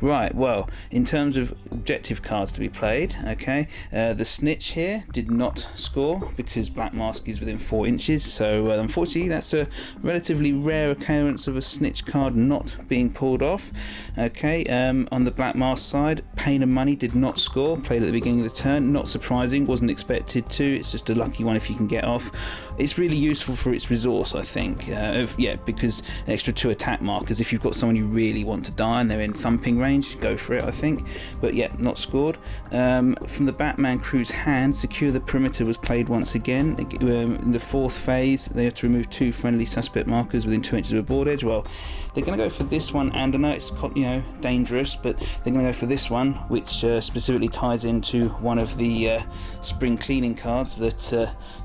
Right. Well, in terms of objective cards to be played, okay, the Snitch here did not score because Black Mask is within 4 inches. So unfortunately, that's a relatively rare occurrence of a Snitch card not being pulled off. Okay. On the Black Mask side, Pain and Money did not score. Played at the beginning of the turn. Not surprising. Wasn't expected to. It's just a lucky one if you can get off. It's really useful for its resource, I think. Because extra 2 attack markers. If you've got someone you really want to die and they're in thumping range, go for it, I think. But yeah, not scored. From the Batman crew's hand, Secure the Perimeter was played once again. In the 4th phase, they have to remove 2 friendly suspect markers within 2 inches of a board edge. Well, they're going to go for this one, and I know it's dangerous, but they're going to go for this one, which specifically ties into one of the spring cleaning cards that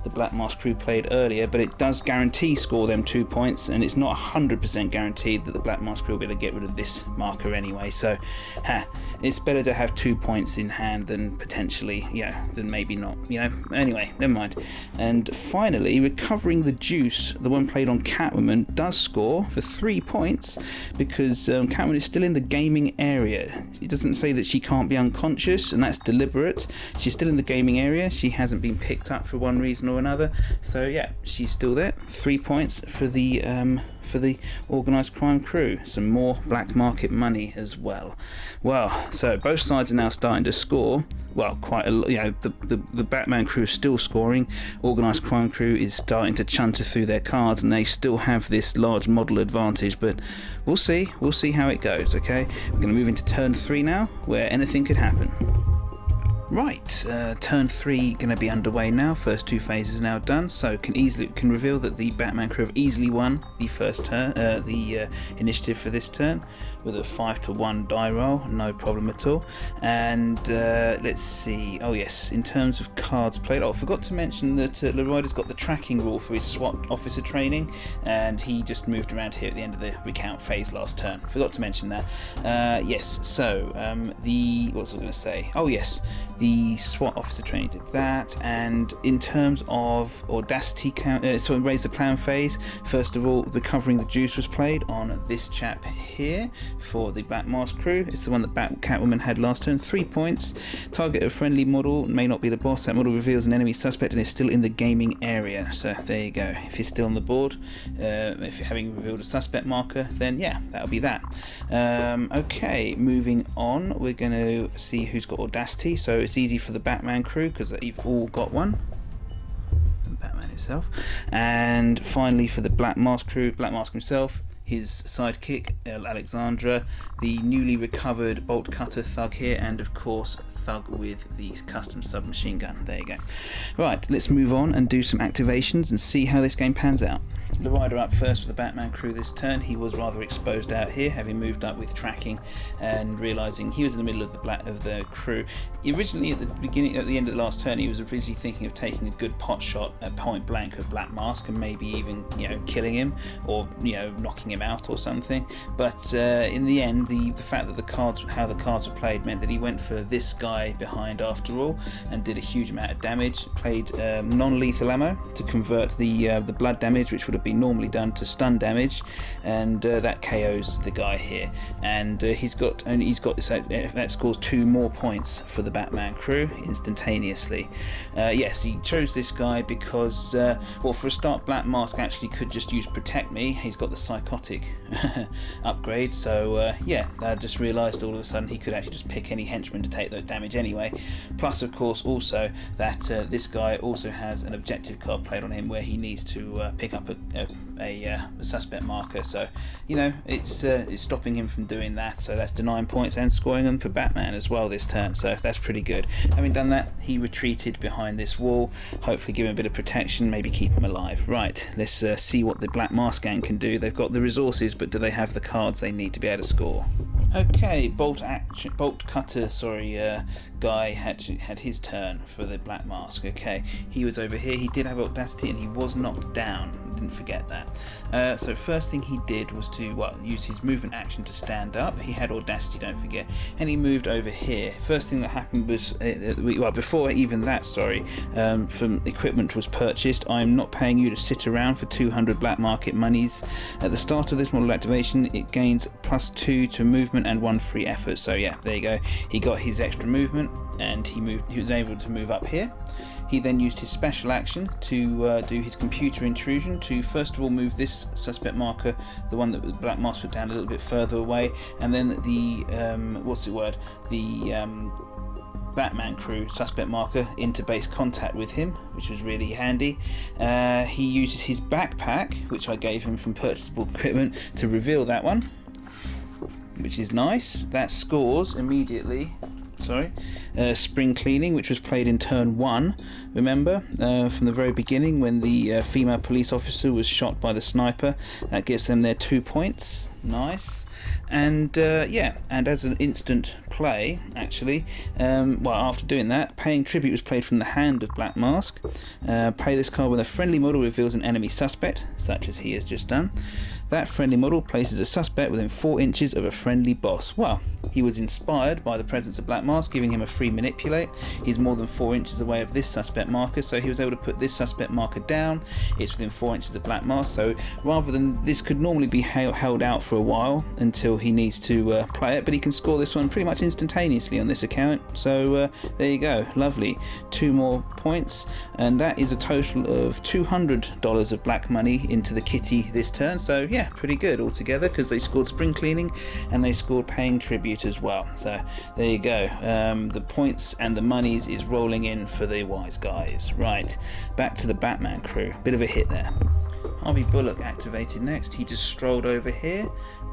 the Black Mask crew played earlier. But it does guarantee score them 2 points, and it's not 100% guaranteed that the Black Mask crew will be able to get rid of this marker anyway. So it's better to have 2 points in hand than potentially, than maybe not. Anyway, never mind. And finally, Recovering the Juice, the one played on Catwoman, does score for 3 points because Catwoman is still in the gaming area. It doesn't say that she can't be unconscious, and that's deliberate. She's still in the gaming area. She hasn't been picked up for one reason or another. So yeah, she's still there. 3 points for the organised crime crew. Some more black market money as well. Well, so both sides are now starting to score. Well, quite a lot. The Batman crew is still scoring. Organised crime crew is starting to chunter through their cards, and they still have this large model advantage. But we'll see. We'll see how it goes. Okay, we're going to move into turn 3 now, where anything could happen. Right, turn 3 going to be underway now. First 2 phases now done, so can reveal that the Batman crew have easily won the first turn, the initiative for this turn, with a 5-to-1 die roll, no problem at all. And let's see. Oh yes, in terms of cards played, I forgot to mention that Leroy's got the tracking rule for his SWAT officer training, and he just moved around here at the end of the recount phase last turn. Forgot to mention that. Yes. So what was I going to say? Oh yes. The SWAT officer training did that, and in terms of audacity so raise the plan phase, first of all, Recovering the Juice was played on this chap here for the Black Mask crew. It's the one that Catwoman had last turn. 3 points. Target a friendly model, may not be the boss. That model reveals an enemy suspect and is still in the gaming area. So there you go. If he's still on the board, if you're having revealed a suspect marker, then yeah, that'll be that. Okay, moving on, we're going to see who's got audacity. So it's easy for the Batman crew because you've all got one. Batman himself. And finally for the Black Mask crew, Black Mask himself, his sidekick Alexandra, the newly recovered bolt cutter thug here, and of course thug with the custom submachine gun. There you go. Right, let's move on and do some activations and see how this game pans out. The rider up first for the Batman crew this turn. He was rather exposed out here, having moved up with tracking and realising he was in the middle of the crew. Originally at the end of the last turn, he was originally thinking of taking a good pot shot at point blank of Black Mask and maybe even killing him or knocking him him out or something. But in the end, the fact that how the cards were played meant that he went for this guy behind after all, and did a huge amount of damage. Played non-lethal ammo to convert the blood damage, which would have been normally done, to stun damage, and that KOs the guy here. And that scores 2 more points for the Batman crew instantaneously. Yes, he chose this guy because, well, for a start, Black Mask actually could just use Protect Me. He's got the psychotic upgrade, so yeah, I just realised all of a sudden he could actually just pick any henchman to take that damage anyway. Plus, of course, also that this guy also has an objective card played on him where he needs to pick up a suspect marker, so you know it's stopping him from doing that, so that's denying points and scoring them for Batman as well this turn, so that's pretty good. Having done that, he retreated behind this wall, hopefully give him a bit of protection, maybe keep him alive. Right, let's see what the Black Mask gang can do. They've got the resources, but do they have the cards they need to be able to score? Okay, Bolt Cutter, guy had his turn for the Black Mask. Okay, he was over here. He did have Audacity and he was knocked down. Didn't forget that. So first thing he did was to use his movement action to stand up. He had Audacity, don't forget, and he moved over here. First thing that happened was, before even that, from equipment was purchased. I'm not paying you to sit around for 200 black market monies. At the start of this model activation, it gains +2 to movement and 1 free effort. So yeah, there you go. He got his extra movement and he was able to move up here. He then used his special action to do his computer intrusion to first of all move this suspect marker, the one that the Black Mask put down, a little bit further away, and then the Batman crew suspect marker into base contact with him, which was really handy. He uses his backpack, which I gave him from purchasable equipment, to reveal that one, which is nice. That scores immediately. Spring Cleaning, which was played in turn 1, remember, from the very beginning when the female police officer was shot by the sniper. That gives them their 2 points. Nice. And yeah, and as an instant play, actually, after doing that, Paying Tribute was played from the hand of Black Mask. Play this card when a friendly model reveals an enemy suspect, such as he has just done. That friendly model places a suspect within 4 inches of a friendly boss. Well, he was inspired by the presence of Black Mask, giving him a free manipulate. He's more than 4 inches away of this suspect marker, so he was able to put this suspect marker down. It's within 4 inches of Black Mask, so rather than this could normally be held out for a while until he needs to play it, but he can score this one pretty much instantaneously on this account. So there you go, lovely. 2 more points, and that is a total of $200 of black money into the kitty this turn. So yeah, pretty good altogether, because they scored Spring Cleaning and they scored Paying Tribute as well. So there you go. The points and the monies is rolling in for the wise guys. Right, back to the Batman crew. Bit of a hit there. Harvey Bullock activated next. He just strolled over here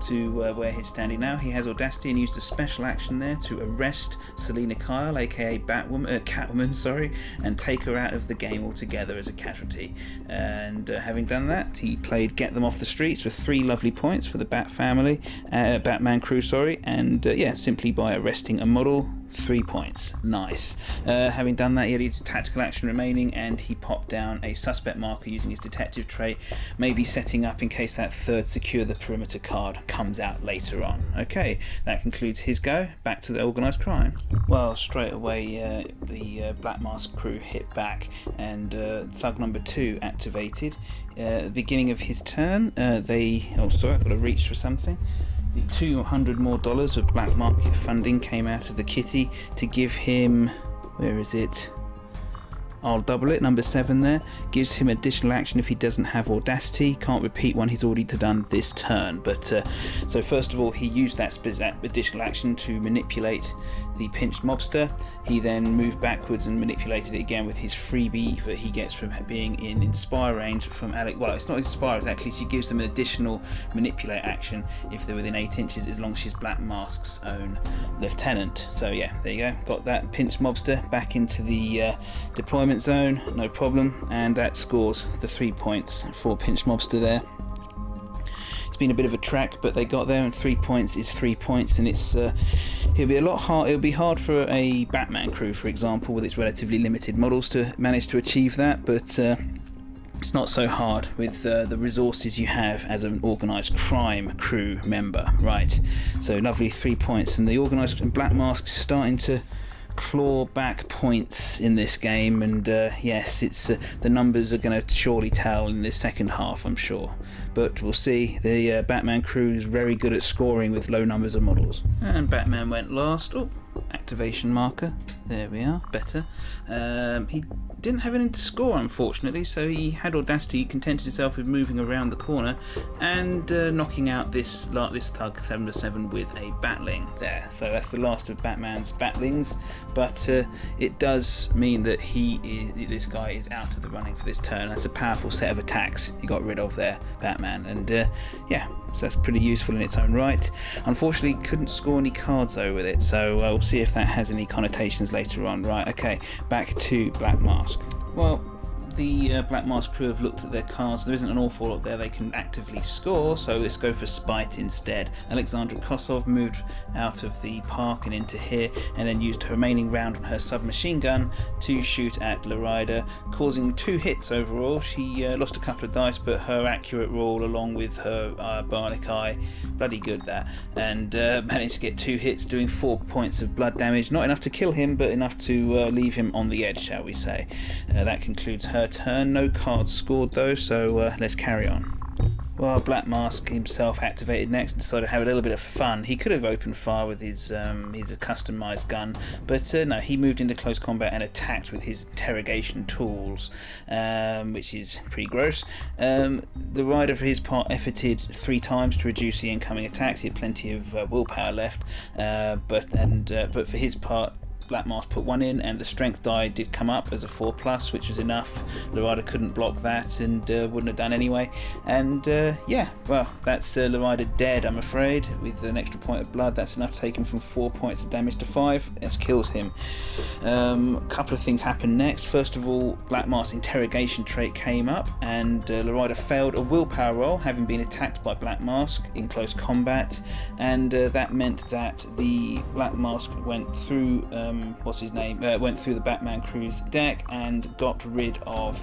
to where he's standing now. He has Audacity and used a special action there to arrest Selina Kyle, aka Catwoman, and take her out of the game altogether as a casualty. And having done that, he played Get Them Off the Streets for 3 lovely points for the Batman crew, and yeah, simply by arresting a model, 3 points. Nice. Having done that, he had his tactical action remaining, and he popped down a suspect marker using his detective trait, maybe setting up in case that third Secure the Perimeter card comes out later on. Okay, that concludes his go. Back to the organised crime. Well, straight away the Black Mask crew hit back, and Thug number 2 activated. At the beginning of his turn, I've got to reach for something. The $200 more of black market funding came out of the kitty to give him, where is it? I'll double it, number 7 there. Gives him additional action if he doesn't have Audacity. Can't repeat one he's already done this turn. But so first of all, he used that additional action to manipulate the pinched mobster. He then moved backwards and manipulated it again with his freebie that he gets from being in Inspire range from Alex. Well, it's not Inspire, it's actually she gives them an additional manipulate action if they're within 8 inches, as long as she's Black Mask's own lieutenant. So yeah, there you go. Got that pinched mobster back into the deployment zone, no problem, and that scores the 3 points for pinched mobster there. It's been a bit of a trek, but they got there, and 3 points is 3 points, and it'll be a lot hard. It'll be hard for a Batman crew, for example, with its relatively limited models to manage to achieve that, but it's not so hard with the resources you have as an organised crime crew member. Right, so lovely 3 points, and the organised and Black Mask starting to claw back points in this game, and yes, it's the numbers are going to surely tell in the second half, I'm sure, but we'll see. The Batman crew is very good at scoring with low numbers of models, and Batman went last. Oh, activation marker, there we are, better. He didn't have anything to score, unfortunately, so he had audacity. He contented himself with moving around the corner and knocking out this thug 7-7 with a Batling there. So that's the last of Batman's Batlings, but it does mean that this guy is out of the running for this turn. That's a powerful set of attacks he got rid of there, Batman, and yeah, so that's pretty useful in its own right. Unfortunately, couldn't score any cards though with it, so we'll see if that has any connotations later on. Right, okay, back to Black Mask. Well, the Black Mask crew have looked at their cards. There isn't an awful lot there they can actively score, so let's go for Spite instead. Alexandra Kosov moved out of the park and into here, and then used her remaining round on her submachine gun to shoot at Larida, causing 2 hits overall. She lost a couple of dice, but her accurate roll along with her bionic eye, bloody good that, and managed to get 2 hits doing 4 points of blood damage. Not enough to kill him, but enough to leave him on the edge, shall we say. That concludes her turn. No cards scored though, so let's carry on. Well, Black Mask himself activated next and decided to have a little bit of fun. He could have opened fire with his customised gun, but no, he moved into close combat and attacked with his interrogation tools, which is pretty gross. The rider for his part efforted 3 times to reduce the incoming attacks. He had plenty of willpower left, but for his part, Black Mask put 1 in, and the strength die did come up as a 4+, which was enough. Larida couldn't block that and wouldn't have done anyway. And yeah, well, that's Larida dead, I'm afraid, with an extra point of blood. That's enough to take him from 4 points of damage to 5. This kills him. A couple of things happened next. First of all, Black Mask's interrogation trait came up, and Larida failed a willpower roll, having been attacked by Black Mask in close combat, and that meant that the Black Mask went through went through the Batman crew's deck and got rid of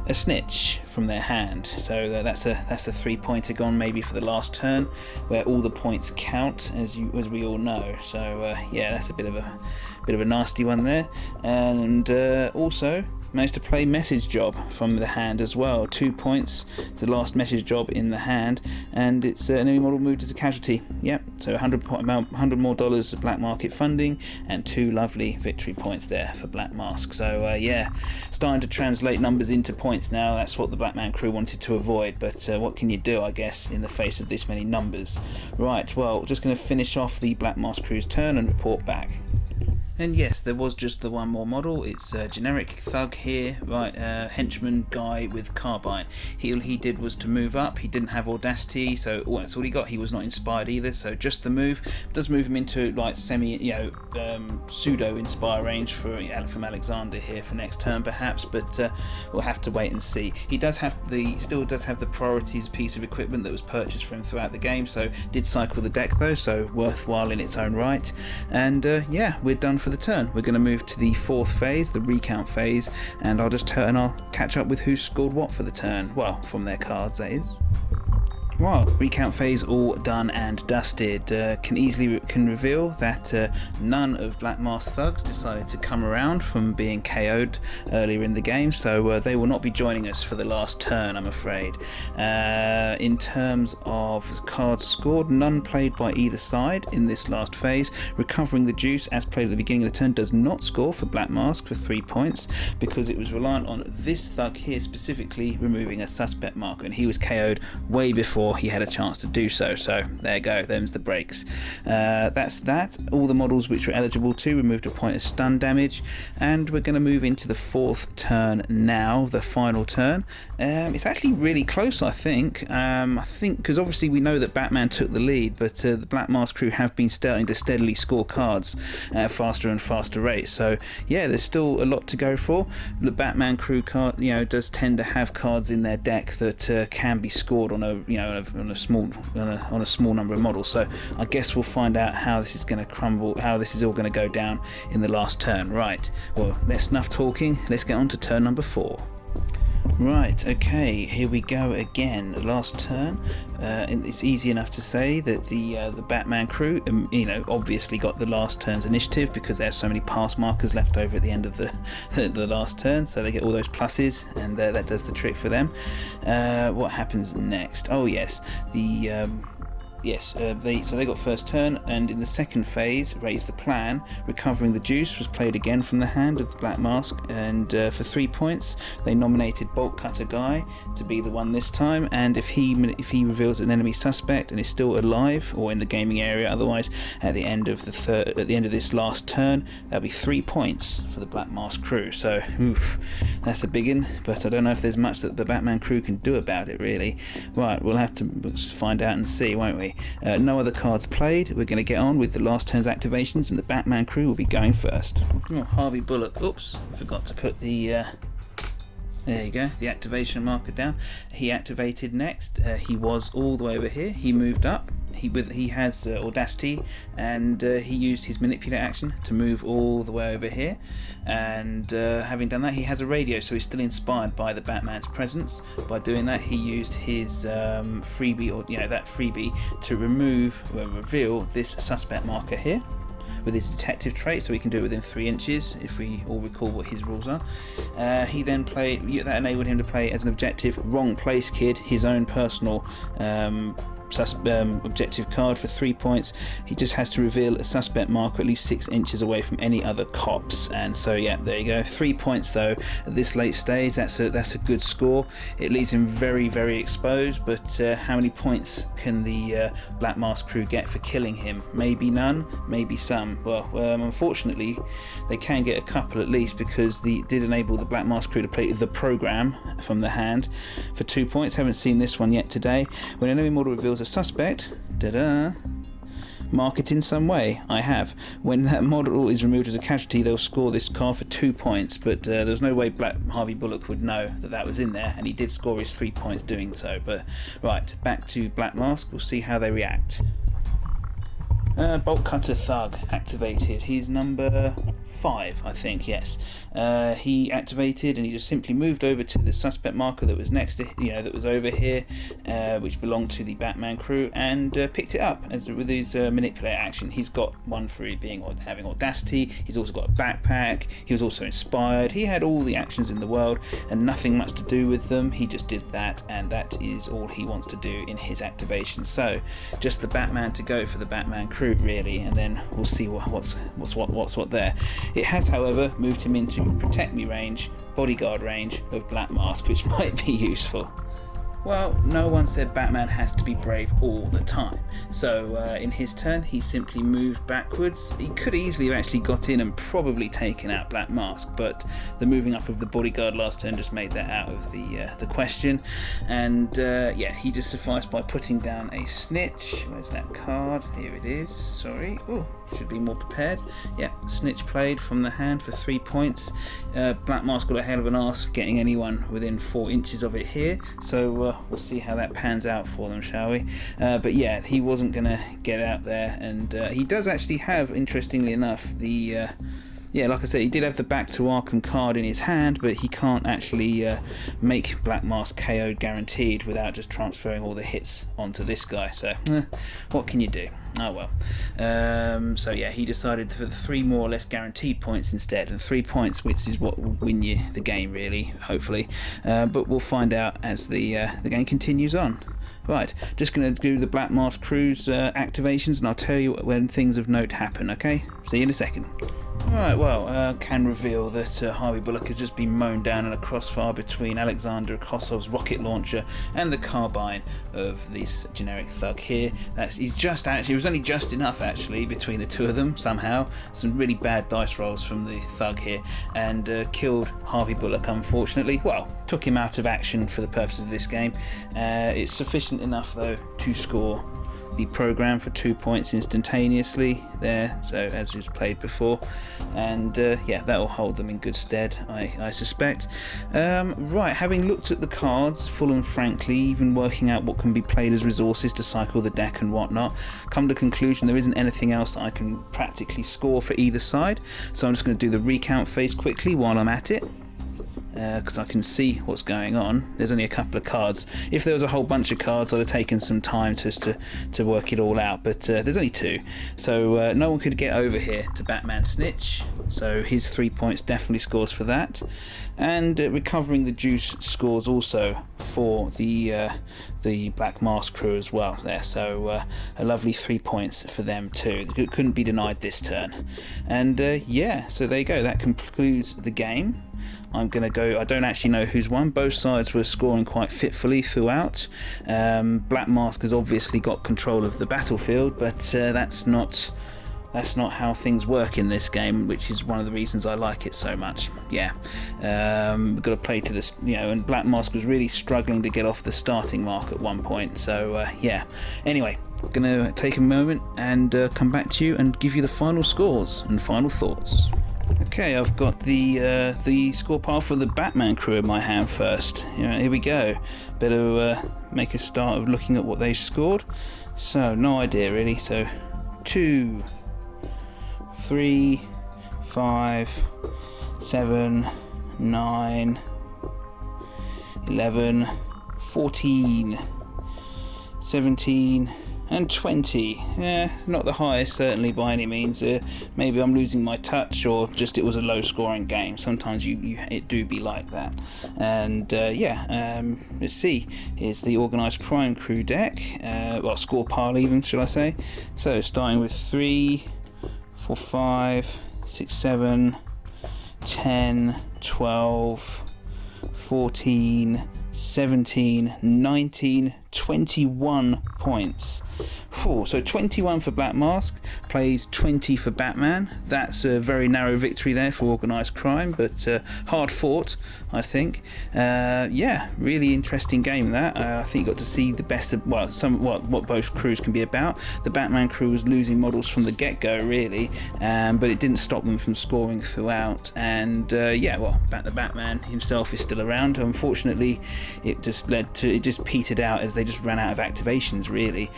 a snitch from their hand. So that's a 3-pointer gone maybe for the last turn, where all the points count, as we all know. So yeah, that's a bit of a nasty one there. And also managed to play Message Job from the hand as well. 2 points, the last Message Job in the hand, and it's an enemy model moved as a casualty. Yep, so $100 more of black market funding and 2 lovely victory points there for Black Mask. So yeah, starting to translate numbers into points now. That's what the Batman crew wanted to avoid, but what can you do, I guess, in the face of this many numbers. Right, well, just going to finish off the Black Mask crew's turn and report back. And yes, there was just the one more model. It's a generic thug here, right? Henchman guy with carbine. All he did was to move up. He didn't have audacity, so that's all he got. He was not inspired either, so just the move. It does move him into like pseudo inspire range from Alexander here for next turn perhaps, but we'll have to wait and see. He still does have the priorities piece of equipment that was purchased for him throughout the game, so did cycle the deck though, so worthwhile in its own right. And yeah, we're done for the turn. We're going to move to the 4th phase, the recount phase, and I'll catch up with who scored what for the turn. Well, from their cards, that is. Well, recount phase all done and dusted. Can reveal that none of Black Mask thugs decided to come around from being KO'd earlier in the game, so they will not be joining us for the last turn, I'm afraid. In terms of cards scored, none played by either side in this last phase. Recovering the Juice, as played at the beginning of the turn, does not score for Black Mask for 3 points, because it was reliant on this thug here specifically removing a suspect marker, and he was KO'd way before he had a chance to do so. So there you go, them's the breaks. That's that. All the models which were eligible to removed a point of stun damage, and we're going to move into the 4th turn now, the final turn. It's actually really close, I think, because obviously we know that Batman took the lead, but the Black Mask crew have been starting to steadily score cards at a faster and faster rate. So yeah, there's still a lot to go for. The Batman crew card, does tend to have cards in their deck that can be scored on a small number of models. So I guess we'll find out how this is going to crumble, how this is all going to go down in the last turn. Right, well, that's enough talking. Let's get on to turn number 4. Right, okay, here we go again. Last turn. It's easy enough to say that the Batman crew, obviously got the last turn's initiative because there's so many pass markers left over at the end of the last turn, so they get all those pluses, and that does the trick for them. What happens next? Oh yes, they got first turn, and in the second phase, Raise the Plan, Recovering the Juice was played again from the hand of the Black Mask, and for 3 points they nominated Bolt Cutter Guy to be the one this time, and if he reveals an enemy suspect and is still alive or in the gaming area otherwise at the end of this last turn, that'll be 3 points for the Black Mask crew. So that's a big one, but I don't know if there's much that the Batman crew can do about it really. Right, we'll have to find out and see, won't we? No other cards played. We're going to get on with the last turn's activations, and the Batman crew will be going first. Oh, Harvey Bullock. Oops, forgot to put the there you go, the activation marker down. He activated next. He was all the way over here. He moved up. He has Audacity, and he used his manipulate action to move all the way over here. And having done that, he has a radio, so he's still inspired by the Batman's presence. By doing that, he used his freebie, or that freebie, to reveal this suspect marker here with his detective trait, so we can do it within 3 inches if we all recall what his rules are. He then played, that enabled him to play as an objective Wrong Place Kid, his own personal objective card for 3 points. He just has to reveal a suspect marker at least 6 inches away from any other cops, and so yeah, there you go. 3 points though at this late stage. That's a good score. It leaves him very, very exposed, but how many points can the Black Mask crew get for killing him? Maybe none, maybe some. Well, unfortunately they can get a couple at least, because they did enable the Black Mask crew to play the program from the hand for 2 points. Haven't seen this one yet today. When an enemy model reveals a suspect, mark it in some way. I have. When that model is removed as a casualty, they'll score this card for 2 points, but there's no way Harvey Bullock would know that was in there, and he did score his 3 points doing so. But right, back to Black Mask. We'll see how they react. Bolt Cutter Thug activated. He's number 5, I think, yes. He activated, and he just simply moved over to the suspect marker that was next to, that was over here, which belonged to the Batman crew, and picked it up with his manipulate action. He's got one for having Audacity. He's also got a backpack. He was also inspired. He had all the actions in the world and nothing much to do with them. He just did that, and that is all he wants to do in his activation. So just the Batman to go for the Batman crew really, and then we'll see what's what there. It has, however, moved him into Protect Me range, Bodyguard range of Black Mask, which might be useful. Well, no one said Batman has to be brave all the time, so in his turn he simply moved backwards. He could easily have actually got in and probably taken out Black Mask, but the moving up of the Bodyguard last turn just made that out of the question, and he just sufficed by putting down a Snitch. Where's that card? Here it is. Sorry. Oh, should be more prepared. Yeah, Snitch played from the hand for 3 points. Black Mask got a hell of an arse getting anyone within 4 inches of it here, so we'll see how that pans out for them, shall we? But yeah, he wasn't going to get out there, and he does actually have, interestingly enough, the like I said, he did have the Back to Arkham card in his hand, but he can't actually make Black Mask KO'd guaranteed without just transferring all the hits onto this guy. So, what can you do? Oh well. So yeah, he decided for the 3 more or less guaranteed points instead, and 3 points, which is what will win you the game, really, hopefully. But we'll find out as the game continues on. Right, just going to do the Black Mask crew's activations, and I'll tell you when things of note happen. Okay, see you in a second. Alright, well, can reveal that Harvey Bullock has just been mown down in a crossfire between Alexander Kosov's rocket launcher and the carbine of this generic thug here. It was only just enough actually between the two of them somehow. Some really bad dice rolls from the thug here, and killed Harvey Bullock, unfortunately. Well, took him out of action for the purposes of this game. It's sufficient enough though to score the program for 2 points instantaneously there, so as was played before, and that will hold them in good stead, I suspect. Right, having looked at the cards full and frankly, even working out what can be played as resources to cycle the deck and whatnot, come to the conclusion there isn't anything else I can practically score for either side, so I'm just going to do the recount phase quickly while I'm at it. because I can see what's going on. There's only a couple of cards. If there was a whole bunch of cards, I'd have taken some time just to work it all out, but there's only 2, so no one could get over here to Batman Snitch, so his 3 points definitely scores for that. And recovering the juice scores also for the Black Mask crew as well there, so a lovely 3 points for them too. It couldn't be denied this turn. And yeah, so there you go, that concludes the game. I'm going to go, I don't actually know who's won. Both sides were scoring quite fitfully throughout. Black Mask has obviously got control of the battlefield, but that's not how things work in this game, which is one of the reasons I like it so much. Yeah, we've got to play to this, you know, and Black Mask was really struggling to get off the starting mark at one point, so yeah. Anyway, gonna take a moment and come back to you and give you the final scores and final thoughts. Okay, I've got the score pile for the Batman crew in my hand first. You know, here we go. Better make a start of looking at what they scored. So, no idea really. So, 2, 3, 5, 7, 9, 11, 14, 17 and 20. Yeah, not the highest certainly by any means. Maybe I'm losing my touch, or just it was a low scoring game. Sometimes it do be like that. And yeah, let's see. Here's the Organised Crime Crew deck. Well, score pile even, should I say. So starting with 3, 4, 5, 6, 7, 10, 12, 14, 17, 19, 21 points. So 21 for Black Mask, plays 20 for Batman. That's a very narrow victory there for Organised Crime, but hard fought, I think. Yeah, really interesting game that. I think you got to see the best of what both crews can be about. The Batman crew was losing models from the get-go, really, but it didn't stop them from scoring throughout. And yeah, well, the Batman himself is still around. Unfortunately, it just petered out as they just ran out of activations, really.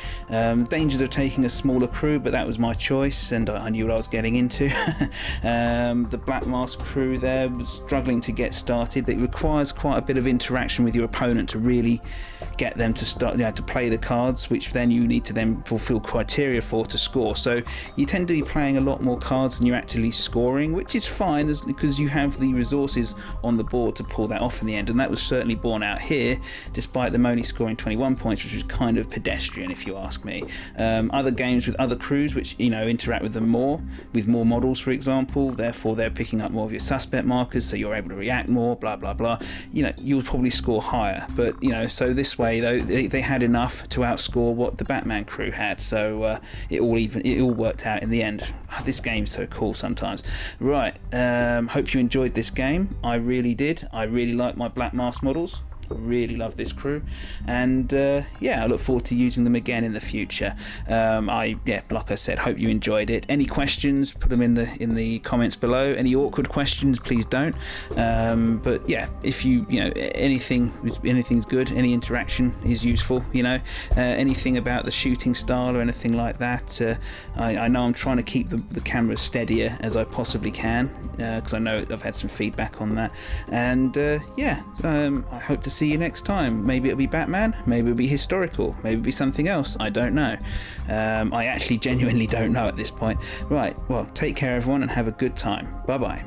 Dangers of taking a smaller crew, but that was my choice, and I knew what I was getting into. The Black Mask crew there was struggling to get started. It requires quite a bit of interaction with your opponent to really get them to start, to play the cards, which then you need to then fulfill criteria for to score. So you tend to be playing a lot more cards than you're actually scoring, which is fine because you have the resources on the board to pull that off in the end, and that was certainly borne out here, despite them only scoring 21 points, which was kind of pedestrian if you ask me. Other games with other crews which interact with them more, with more models for example, therefore they're picking up more of your suspect markers, so you're able to react more, blah blah blah, you'll probably score higher. But so this way though, they had enough to outscore what the Batman crew had, so it all worked out in the end. This game's so cool sometimes. Right, hope you enjoyed this game. I really did. I really like my Black Mask models. Really love this crew, and yeah, I look forward to using them again in the future. Like I said, hope you enjoyed it. Any questions, put them in the comments below. Any awkward questions, please don't. But yeah, if anything's good, any interaction is useful. Anything about the shooting style or anything like that. I know I'm trying to keep the camera steadier as I possibly can, because I know I've had some feedback on that. And yeah, I hope to see you next time. Maybe it'll be Batman, maybe it'll be historical, maybe it'll be something else. I don't know. I actually genuinely don't know at this point. Right, well, take care everyone and have a good time. Bye bye.